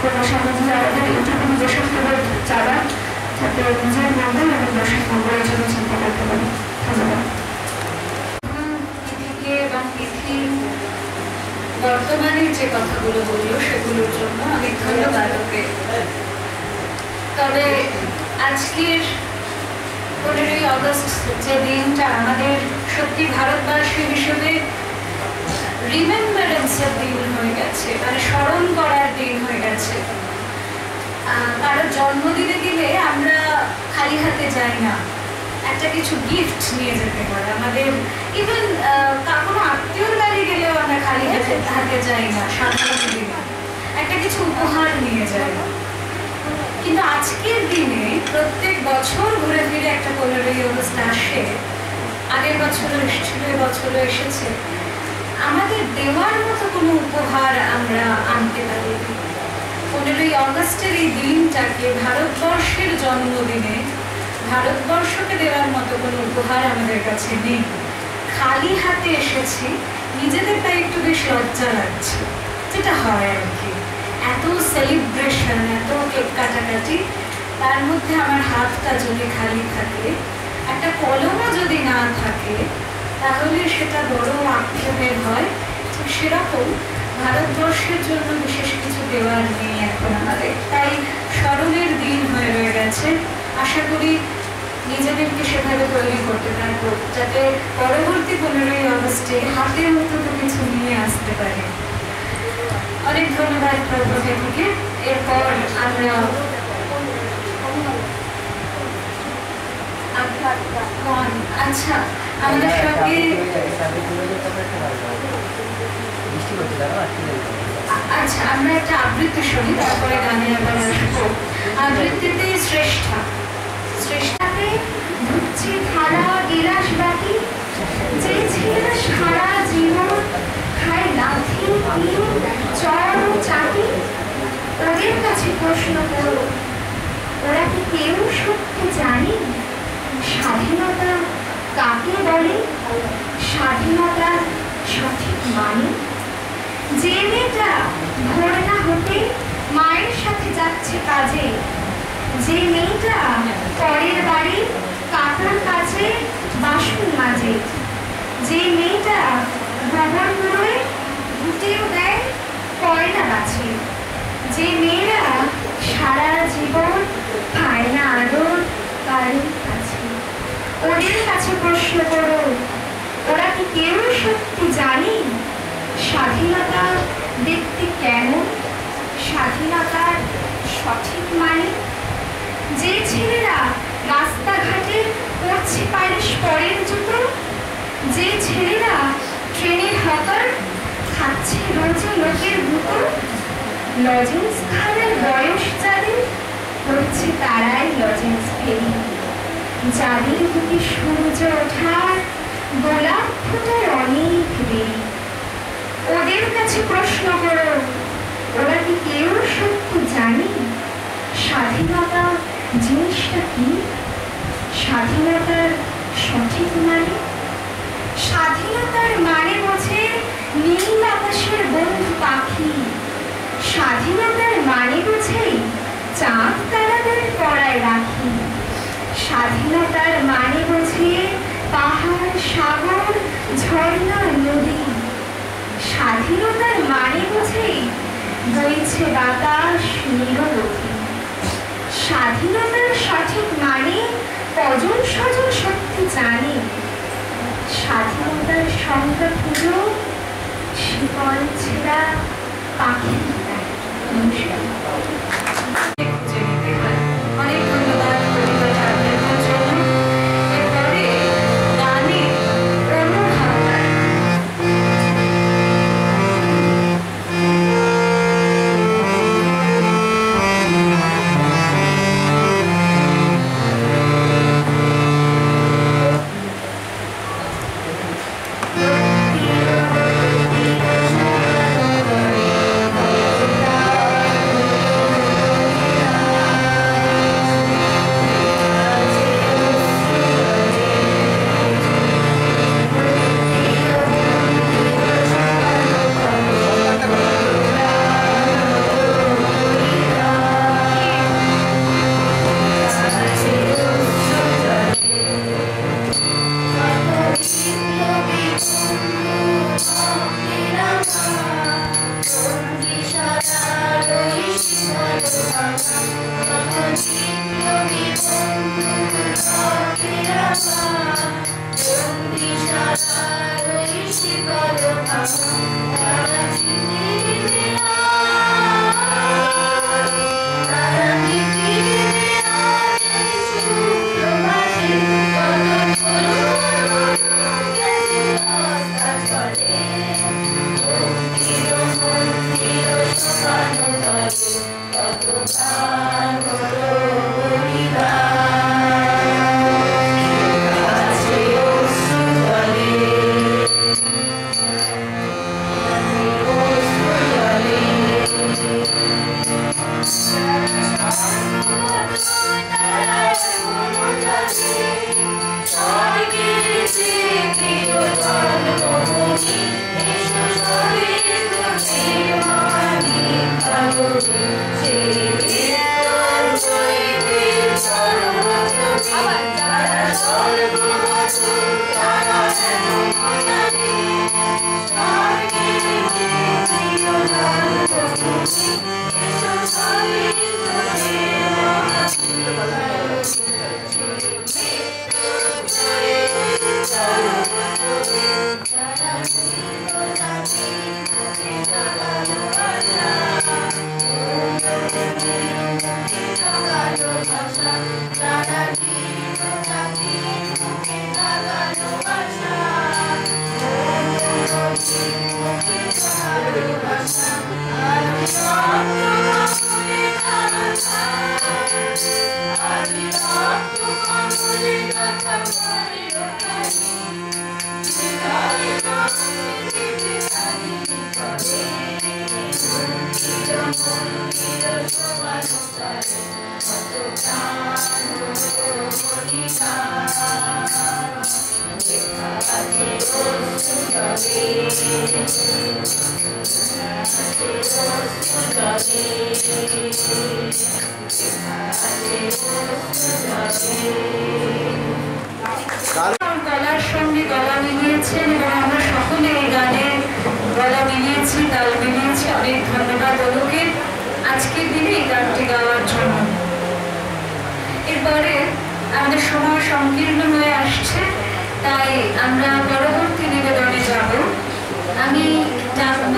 উপন্যাসের মধ্যে আমাদের এইটুকু নিজস্ব খবর চালা যাতে নিজের মঙ্গল এবং দেশের মঙ্গলের জন্য চিন্তা করতে পারি। ধন্যবাদ। এবং তিথি বর্তমানের যে কথাগুলো বললো সেগুলোর জন্য অনেক ধন্যবাদ ওকে। তবে আজকের 15ই আগস্ট যে দিনটা আমাদের সত্যি ভারতবাসী হিসেবে রিমেম্বারেন্সের দিন হয়ে গেছে, মানে স্মরণ করার দিন হয়ে গেছে। কারোর জন্মদিনে গেলে আমরা খালি হাতে যাই না, একটা কিছু গিফট নিয়ে যেতে হয় আমাদের। ইভেন কোনো আত্মীয়র বাড়ি গেলেও আমরা খালি হাতে যাই না, সাধারণ দিনে একটা কিছু উপহার নিয়ে যাই। কিন্তু আজকের দিনে প্রত্যেক বছর ঘুরে ফিরে একটা 15ই আগস্ট আসে, আগের বছরও এসেছিল, এবছরও এসেছে। আমাদের দেওয়ার মতো কোনো উপহার আমরা আনতে পারি। 15ই আগস্টের এই দিনটাকে ভারতবর্ষের জন্মদিনে ভারতবর্ষকে দেওয়ার মতো কোনো উপহার আমাদের কাছে নেই। খালি হাতে এসেছি, নিজেদের তাই একটু বেশ লজ্জা লাগছে, যেটা হয় আর কি। এত সেলিব্রেশন, এত কেক কাটাকাটি, তার মধ্যে আমার হাতটা যদি খালি থাকে, একটা কলমও যদি না থাকে, তাহলে সেটা বড় আক্ষেপের হয়। ঠিক সেরকম ভারতবর্ষের জন্য বিশেষ কিছু দেওয়ার নেই এখন আমাদের, তাই স্মরণের দিন হয়ে রয়ে গেছে। আশা করি নিজেদেরকে সেভাবে তৈরি করতে থাকবো যাতে পরবর্তী 15ই আগস্টে হাতের মতো কিছু নিয়ে আসতে পারে। অনেক ধন্যবাদ প্রভৃতিকে। এরপর আমরা আচ্ছা আমাদের সঙ্গে আচ্ছা আমরা একটা আবৃত্তি শুনি, তারপরে গানে আবার আসবো। আবৃত্তিতে শ্রেষ্ঠা। শ্রেষ্ঠাতে ধুচ্ছে থালা গিলাস বাটি, যে ছেলেরা সারা জীবন খায় লাথি চর ও চাটি, ওদের কাছে প্রশ্ন করো, ওরা কি কেউ সত্যি জানে স্বাধীনতা কাকে বলে, স্বাধীনতার সঠিক মানে? যে মেয়েটা ভোর না হতে মায়ের সাথে যাচ্ছে কাজে, যে মেয়েটা পরের বাড়ি কাকার কাছে বাসন মাজে, যে মেয়েটা গোবর গুঁড়োয় ঘুটেও দেয় কয়লা গাছে, যে মেয়েরা সারা জীবন পায় না আদর কারোর কাছে, ওদের কাছে প্রশ্ন করো, ওরা কি কেউ সত্যি জানে স্বাধীনতা দেখতে কেমন, স্বাধীনতার সঠিক মানে? যে ছেলেরা রাস্তাঘাটে পড়ছে পালিশ পরের জুতো, যে ছেলেরা ট্রেনের হকার খাচ্ছে রোজে লোকের গুঁতো, লজেন্স খাওয়ার বয়স যাদের হচ্ছে তারাই লজেন্স ফেরি, যাদের বুকে সূর্য ওঠার গোলাপ ফোটার অনেক দেরি, ওদের কাছে প্রশ্ন করো, ওরা কি কেউ সত্যি জানে স্বাধীনতা জিনিসটা কি, স্বাধীনতার সঠিক মানে? স্বাধীনতার মানে বোঝে নীল আকাশের বন্ধু পাখি, স্বাধীনতার মানে বোঝে চাঁদ তারাদের পড়ায় রাখি, স্বাধীনতার মানে বোঝে পাহাড় সাগর ঝর্ণা নদী, স্বাধীনতার মানে বোঝে বইছে বাতাস নীরবতী, স্বাধীনতার সঠিক মানে কজন স্বজন সত্যি জানে, স্বাধীনতার সংজ্ঞা পুজো শিকল ছেঁড়া পাখি। অনেক ধন্যবাদ পরিবার জন্য। এরপরে গানে অনুহার। গলার সঙ্গে গলা মিলিয়েছেন এবং আমরা সকলে এই গানে গলা মিলিয়েছি, তাল মিলিয়েছি। অনেক ধন্যবাদ অনুকে আজকের দিনে এই গানটি গাওয়ার জন্য। এরপরে আমাদের সময় সংকীর্ণ হয়ে আসছে, তাই আমরা পরবর্তী নিবেদনে যাব। আমি ডাকব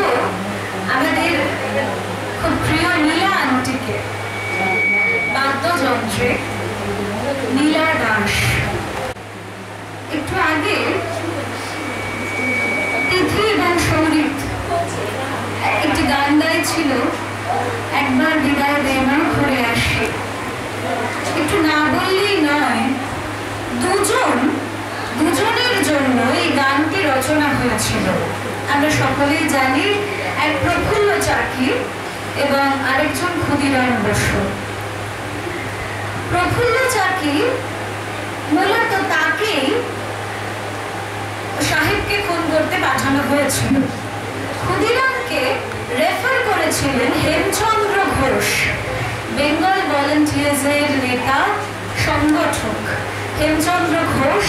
আমাদের খুব প্রিয় নীলা আন্টিকে, বাদ্যযন্ত্রে নীলা দাস। একটু আগে তিথি এবং সৌরিত একটি গান গাইছিল, একবার বিদায় দে না ঘুরে আসি। একটু না বললেই নয়, দুজনের জন্য এই গানটি রচনা হয়েছিল। আমরা সকলেই জানি, এক প্রফুল্ল চাকি এবং আরেকজন ক্ষুদিরাম বসু। প্রফুল্ল চাকি মূলত তাকেই সাহেবকে খুন করতে পাঠানো হয়েছিল। ক্ষুদিরামকে রেফার করেছিলেন হেমচন্দ্র ঘোষ, বেঙ্গল ভলান্টিয়ার্সের নেতা সংগঠক হেমচন্দ্র ঘোষ,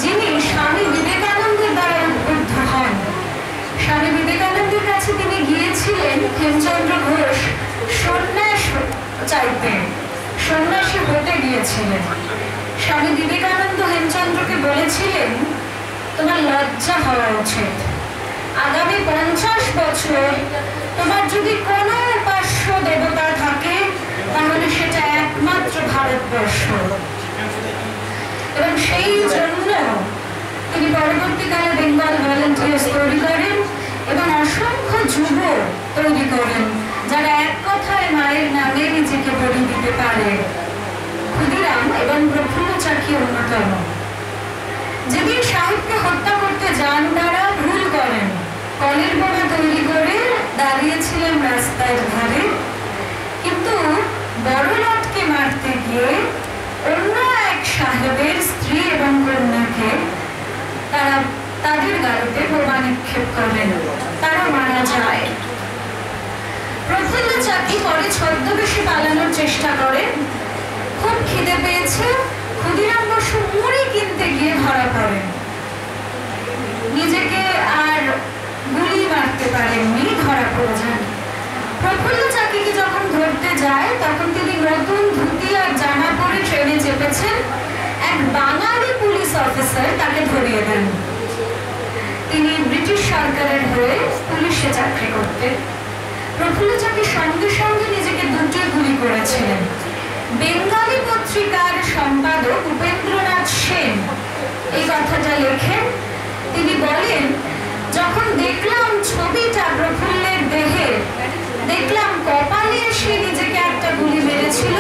যিনি স্বামী বিবেকানন্দের দ্বারা উদ্বুদ্ধ হন। স্বামী বিবেকানন্দের কাছে তিনি গিয়েছিলেন হেমচন্দ্র ঘোষ সন্ন্যাস চাইতেন, সন্ন্যাসী হতে গিয়েছিলেন। স্বামী বিবেকানন্দ হেমচন্দ্রকে বলেছিলেন, তোমার লজ্জা হওয়া উচিত। আগামী 50 বছর তোমার যদি কোনো উপাস্য দেবতা থাকে, তাহলে সেটা একমাত্র ভারতবর্ষ। এবং সেই জন্য তিনি পরবর্তীকালে বেঙ্গল ভলান্টিয়ার্স তৈরি করেন এবং অসংখ্য যুব তৈরি করেন, যারা এক কথায় মায়ের নামে নিজেকে বলি দিতে পারে। ক্ষুদিরাম এবং প্রফুল্ল চাকি অন্যতম। যেদিন সাহেবকে হত্যা করতে যান, তারা ভুল করেন, কলের বোমা তৈরি করে দাঁড়িয়েছিলেন রাস্তার ধারে। কিন্তু বড়লাটকে মারতে গিয়ে অন্য এক সাহেবের স্ত্রী এবং কন্যাকে তারা তাদের গাড়িতে বোমা নিক্ষেপ করেন, তারা মারা যায়। প্রফুল্ল চাকি পরে ছদ্মবেশে পালানোর চেষ্টা করেন। খুব খিদে পেয়েছে, ক্ষুদিরাম বসু মুড়ি কিনতে গিয়ে ধরা পড়েন। নিজেকে আর গুলি মারতে পারেননি, ধরা পড়ে যান। প্রফুল্ল চাকিকে যখন ধরে করতে যায় তখন তিনি নতুন ধুতি আর জামা পরে ট্রেনে চেপেছেন। এক বাঙালি পুলিশ অফিসার তাকে ধরিয়ে দেন। তিনি ব্রিটিশ সরকারের হয়ে পুলিশে চাকরি করতেন। প্রফুল্ল চাকি সঙ্গে সঙ্গে নিজেকে দুটো গুলি করেছিলেন। বেঙ্গলি পত্রিকার সম্পাদক উপেন্দ্রনাথ সেন এই কথাটা লেখেন। তিনি বলেন, যখন দেখলাম ছবিটা প্রফুল্লের দেহে, দেখলাম কপালে সে নিজেকে একটা গুলি মেরেছিল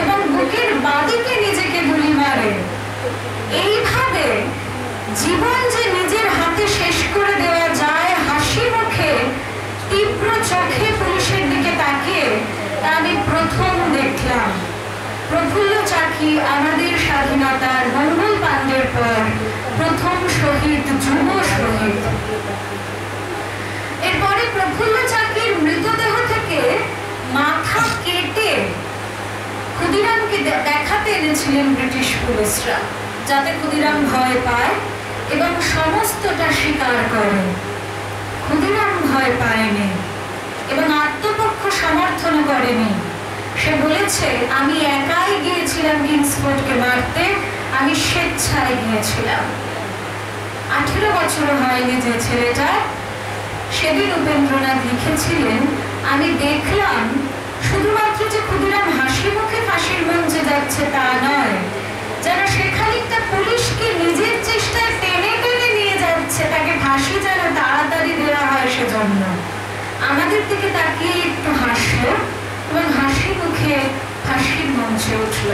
এবং বুকের বাদিকে নিজেকে গুলি মারে। এইভাবে জীবন যে নিজের হাতে শেষ করে দেওয়া যায় হাসি মুখে তীব্র চোখে পুলিশের দিকে তাকিয়ে, তা আমি প্রথম দেখলাম। প্রফুল্ল চাকি আমাদের স্বাধীনতার মঙ্গল পাণ্ডের পর প্রথম শহীদ, যুব শহীদ। এরপরে প্রফুল্ল চাকির মৃতদেহ থেকে মাথা কেটে ক্ষুদিরামকে দেখাতে এনেছিলেন ব্রিটিশ পুলিশরা, যাতে ক্ষুদিরাম ভয় পায় এবং সমস্তটা স্বীকার করে। ক্ষুদিরাম ভয় পায়নি এবং আত্মপক্ষ সমর্থন করেনি। সে বলেছে, আমি একাই গিয়েছিলাম কিংসফোর্ডকে মারতে, আমি স্বেচ্ছায় গিয়েছিলাম। 18 বছর হয়নি যে ছেলেটা। সেদিন উপেন্দ্রনাথ লিখেছিলেন, আমি দেখলাম শুধুমাত্র যে ক্ষুদিরাম হাসি মুখে ফাঁসির মঞ্চে যাচ্ছে তা নয়, যেন সে খানিকটা পুলিশকে নিজের চেষ্টায় টেনে টেনে নিয়ে যাচ্ছে, তাকে ফাঁসি যেন তাড়াতাড়ি দেওয়া হয় সেজন্য। আমাদের দিকে তাকিয়ে একটু হাসলো এবং হাসি মুখে ফাঁসির মঞ্চে উঠল।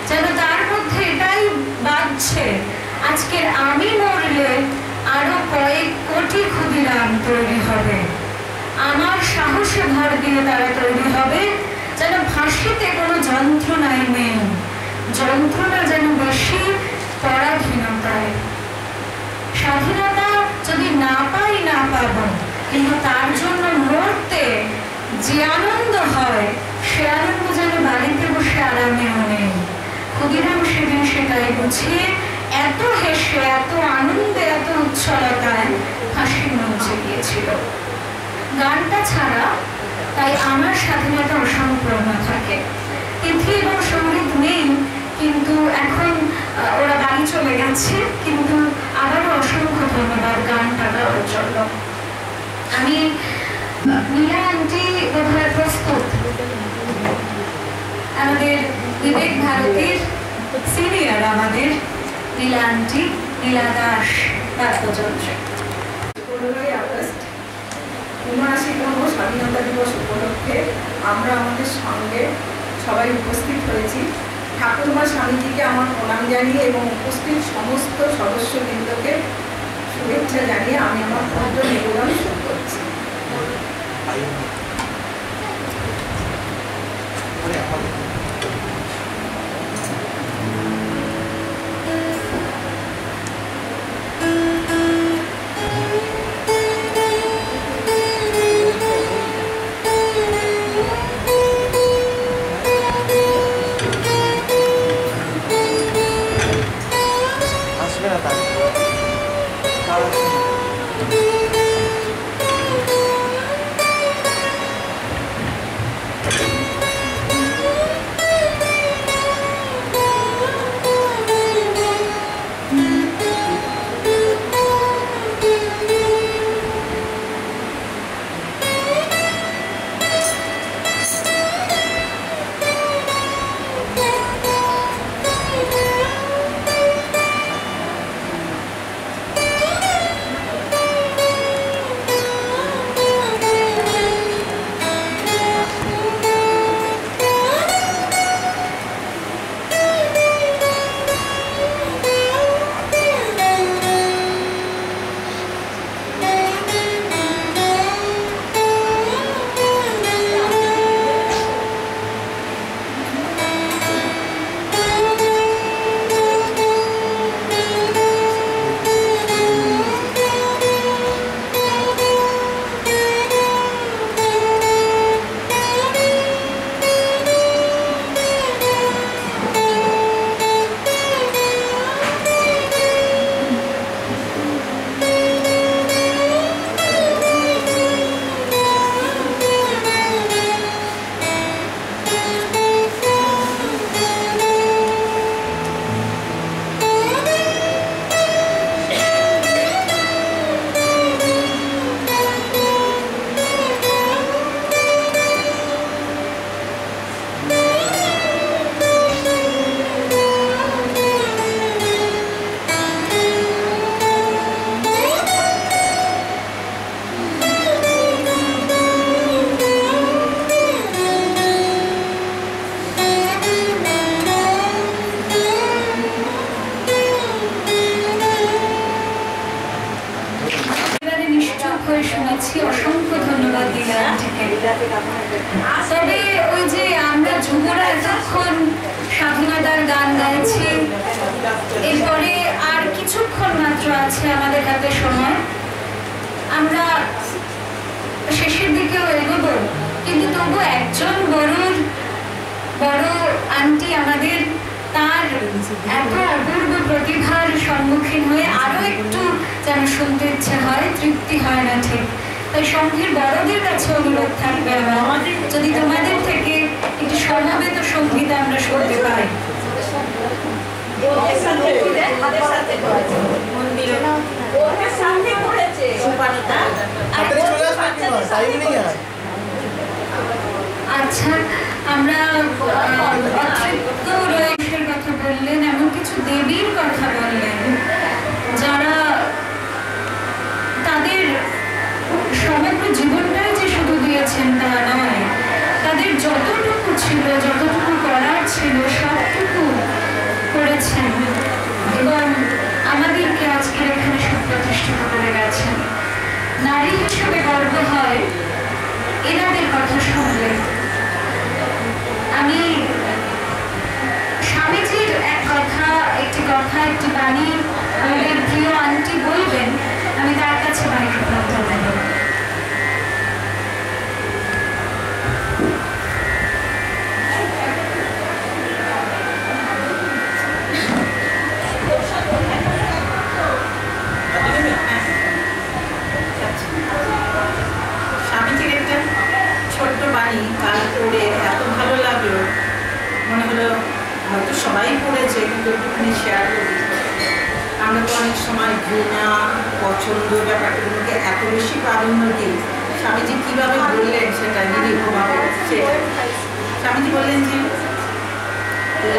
যেন তার মধ্যে এটাই বাজছে, আজকের আমি মরলে আরো কয়েক কোটি ক্ষুদিরাম তৈরি হবে। আমার সাহসে ভর দিয়ে তারা তৈরি হবে, যেন ফাঁসিতে কোনো যন্ত্রণাই নেই, যন্ত্রণা যেন বেশি পরাধীনতায়। স্বাধীনতা যদি না পাই না পাবো, কিন্তু তার জন্য মরতে যে আনন্দ হয় সে আনন্দ যেন বাড়িতে বসে আরামেও নেই। ক্ষুদিরাম সেদিন সেটাই বুঝিয়ে এত হেসে, এত আনন্দে, এত উচ্ছলতায় ফাঁসির মঞ্চে গিয়েছিল। গানটা ছাড়া তাই আমার স্বাধীনতা অসম্পূর্ণ থাকে। তিথি এবং সঙ্গীত নেই, কিন্তু এখন ওরা বাড়ি চলে গেছে, কিন্তু আবারও অসংখ্য ধন্যবাদ গানটা গাওয়ার জন্য। আমি নীলা আন্টি বোধহয় প্রস্তুত, আমাদের বিবেক ভারতীর সিনিয়র, আমাদের নীলা আন্টি, নীলা দাস বাদ্যযন্ত্রে। 15ই আগস্ট ৭৯তম স্বাধীনতা দিবস উপলক্ষে আমরা আমাদের সঙ্গে সবাই উপস্থিত হয়েছি। ঠাকুরমা স্বামীজিকে আমার প্রণাম জানিয়ে এবং উপস্থিত সমস্ত সদস্যবৃন্দকে শুভেচ্ছা জানিয়ে আমি আমার ভদ্র নিবেদন শুরু করছি। এতক্ষণ স্বাধীনতার গান গাইছি। এরপরে আর কিছুক্ষণ মাত্র আছে আমাদের হাতে সময়। আমরা শেষের দিকেও এগোবো, কিন্তু তবু একজন বড় আন্টি আমাদের তার এত অপূর্ব প্রতিভার সম্মুখীন হয়ে আরো একটু যেন শুনতে ইচ্ছে হয়, তৃপ্তি হয় না ঠিক। তাই সংঘের বড়দের কাছে অনুরোধ থাকবে আমার, যদি তোমাদের থেকে একটি সমবেত সঙ্গীত আমরা শুনতে পাই। আচ্ছা, আমরা অতৃপ্ত রয়েছের কথা বললেন, এমন কিছু দেবীর কথা বললেন যারা তাদের সমগ্র জীবনটাই যে শুধু দিয়েছেন তা নয়, তাদের যতটুকু ছিল, যতটুকু করার ছিল সবটুকু করেছেন এবং আমাদেরকে আজকের এখানে সুপ্রতিষ্ঠিত করে গেছেন। নারী হিসেবে গর্ব হয় এনাদের কথা শুনলে। আমি স্বামীজির একটি বাণী আমাদের প্রিয় আন্টি বলবেন, আমি তার কাছে মাইক্রোফোনটা দেব। স্বামীজির একটা ছোট্ট বাণী কাল পড়ে এত ভালো লাগলো, মনে হলো হয়তো সবাই পড়েছে, কিন্তু একটুখানি শেয়ার করি। আমরা তো অনেক সময় ঘৃণা, পছন্দ ব্যাপারগুলোকে এত বেশি প্রাধান্য দিই। স্বামীজি কীভাবে বললেন সেটা নিরীহভাবে, সেটা স্বামীজি বললেন যে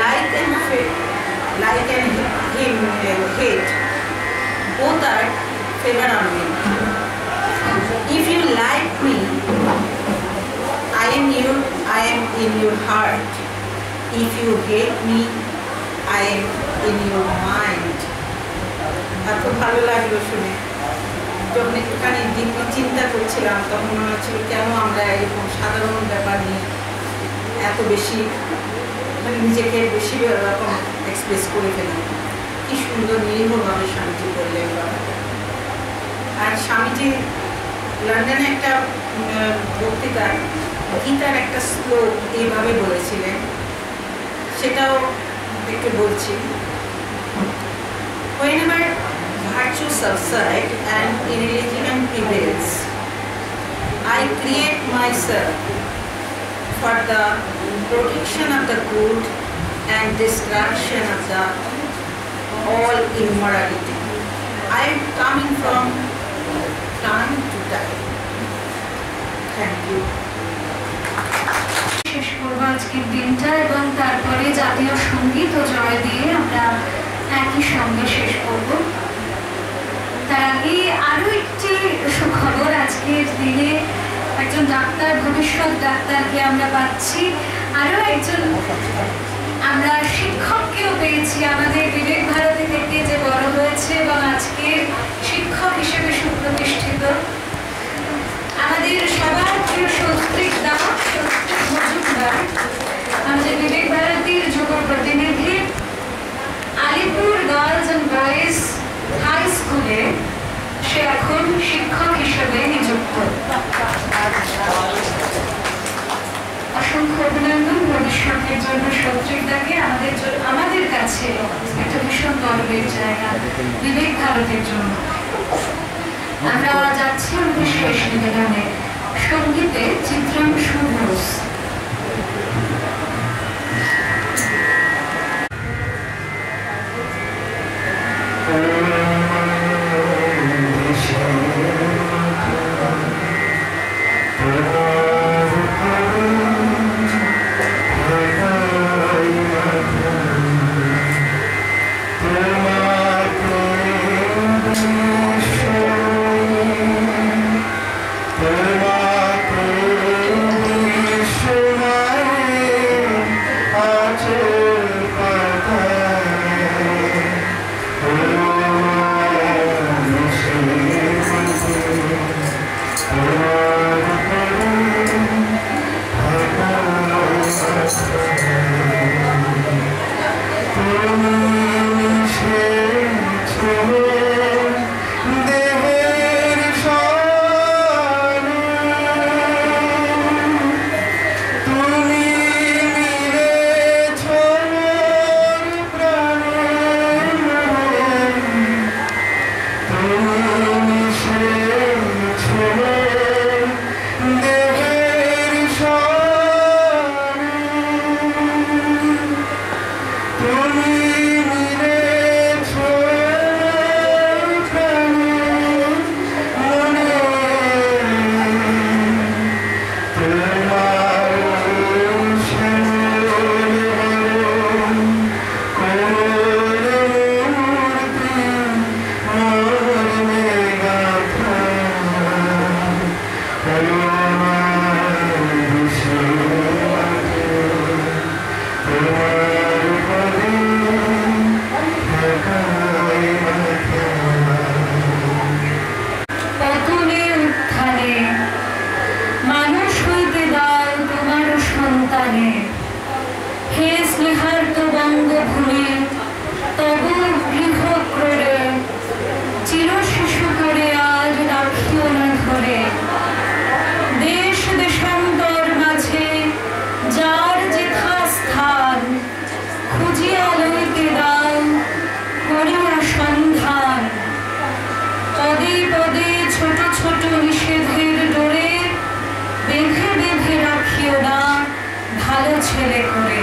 like and hate both are favor on me. If you like me, I am in your heart. If you hate me, I am in your mind. এত ভালো লাগলো শুনে। যখন একটুখানি দিব্য চিন্তা করছিলাম তখন মনে হচ্ছিল কেন আমরা এরকম সাধারণ ব্যাপার নিয়ে এত বেশি নিজেকে বেশি রকম এক্সপ্রেস করে ফেলি। কি সুন্দর নিরীহভাবে স্বামীজি বললেন। আর স্বামীজি লন্ডনে একটা বক্তৃতার গীতার একটা শ্লোক এইভাবে বলেছিলেন, সেটাও একটু বলছি। Whenever virtue subsides and irreligion prevails, I create myself for the protection of the good and destruction of the all immorality. I am coming from time to time. Thank you. শেষ করবো আজকের দিনটা এবং তারপরে জাতীয় সঙ্গীত ও জয় দিয়ে আমরা একই সঙ্গে শেষ করব। তার আগে আরো একটি সুখবর, আজকের দিনে একজন ডাক্তার, ভবিষ্যৎ ডাক্তারকে আমরা পাচ্ছি, আরো একজন আমরা শিক্ষককেও পেয়েছি আমাদের বিবেক ভারতী থেকে, যে বড় হয়েছে এবং আজকে শিক্ষক হিসেবে সুপ্রতিষ্ঠিত। আমাদের সবার প্রিয় সৌত্রিক দাস, মজুমদার, আমাদের বিবেক ভারতীর যুব প্রতিনিধি, Alipur girls and boys high স্কুলে সে এখন শিক্ষক হিসেবে নিযুক্ত। অসংখ্য অভিনন্দন ভবিষ্যতের জন্য সৌত্রিকদাকে। আমাদের কাছে একটা ভীষণ গর্বের জায়গা বিবেক ভারতের জন্য। আমরা যাচ্ছি আমাদের শেষ নিবেদনে, সঙ্গীতে চিত্রাংশু ঘোষ। Show গানে। হে স্নেহার্ত বঙ্গভূমি, তবু গৃহ ক্রোড়ে চির শিশু করে আজ রাখিও না ধরে। দেশ দেশান্তর মাঝে যার যেথা স্থান, খুঁজিয়া লইতে দাও করিয়া সন্ধান। পদে পদে ছোট ছোট নিষেধের ডোরে বেঁধে বেঁধে রাখিও না ভালো ছেলে করে।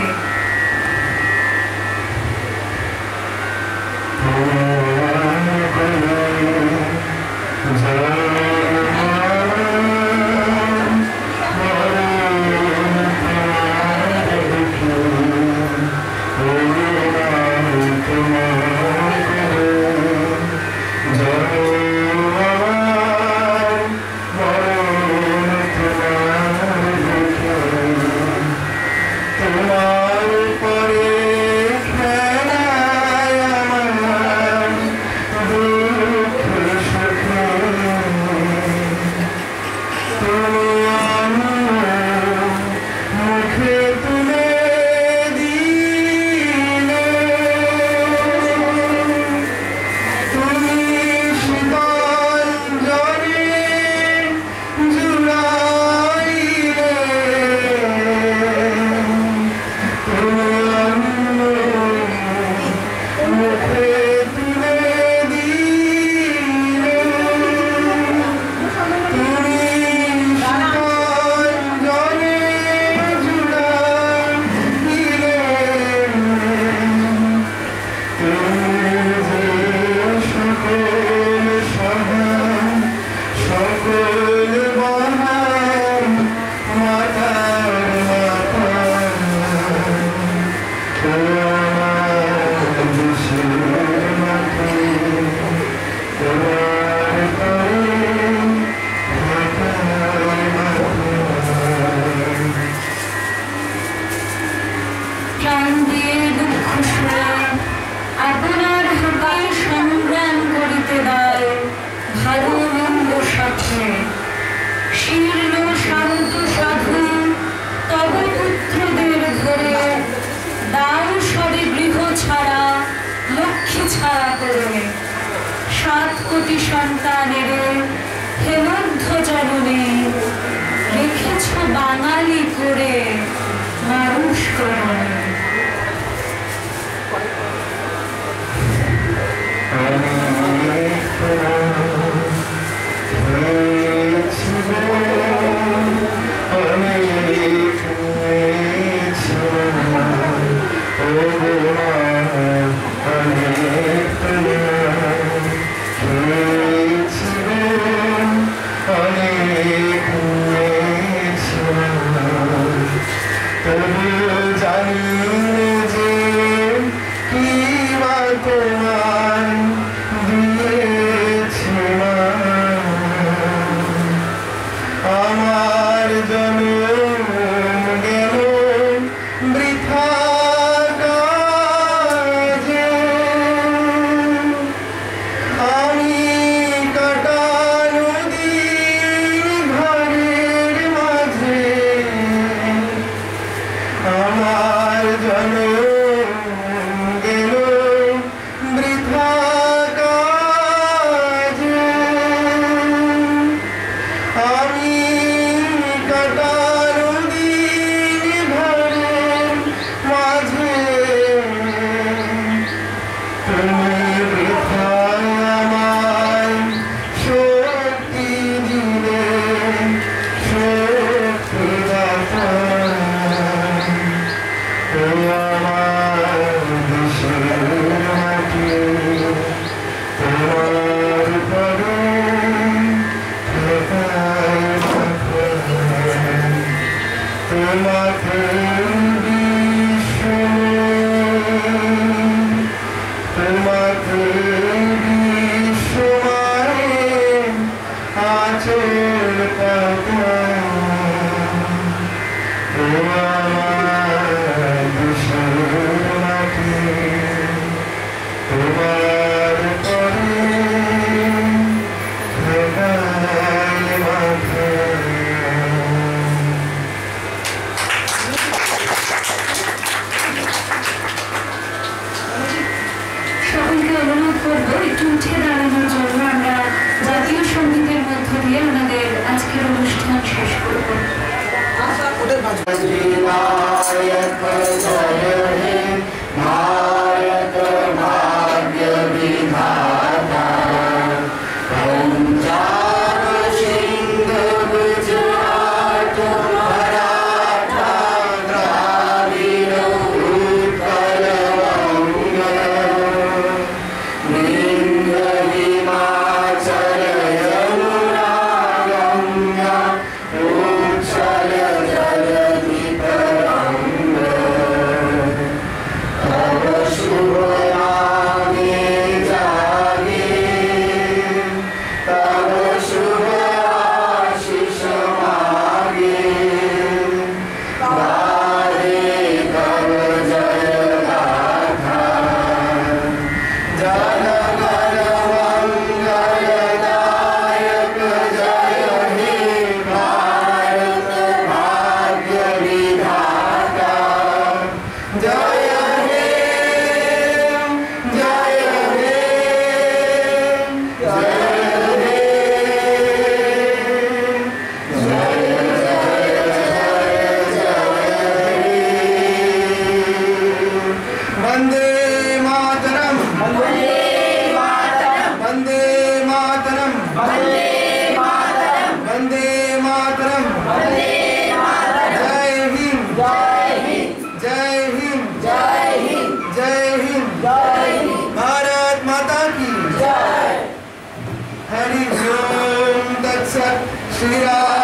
সন্তানের হেমন্ত জননে রেখেছ বাঙালি করে মানুষ করণে। Oh, जय हे जय हे जय हे वंदे मातरम वंदे मातरम वंदे मातरम वंदे मातरम वंदे मातरम वंदे मातरम जय हिंद जय हिंद जय हिंद जय हिंद जय हिंद जय हिंद भारत माता की जय हरि ओम तत्सत श्री राम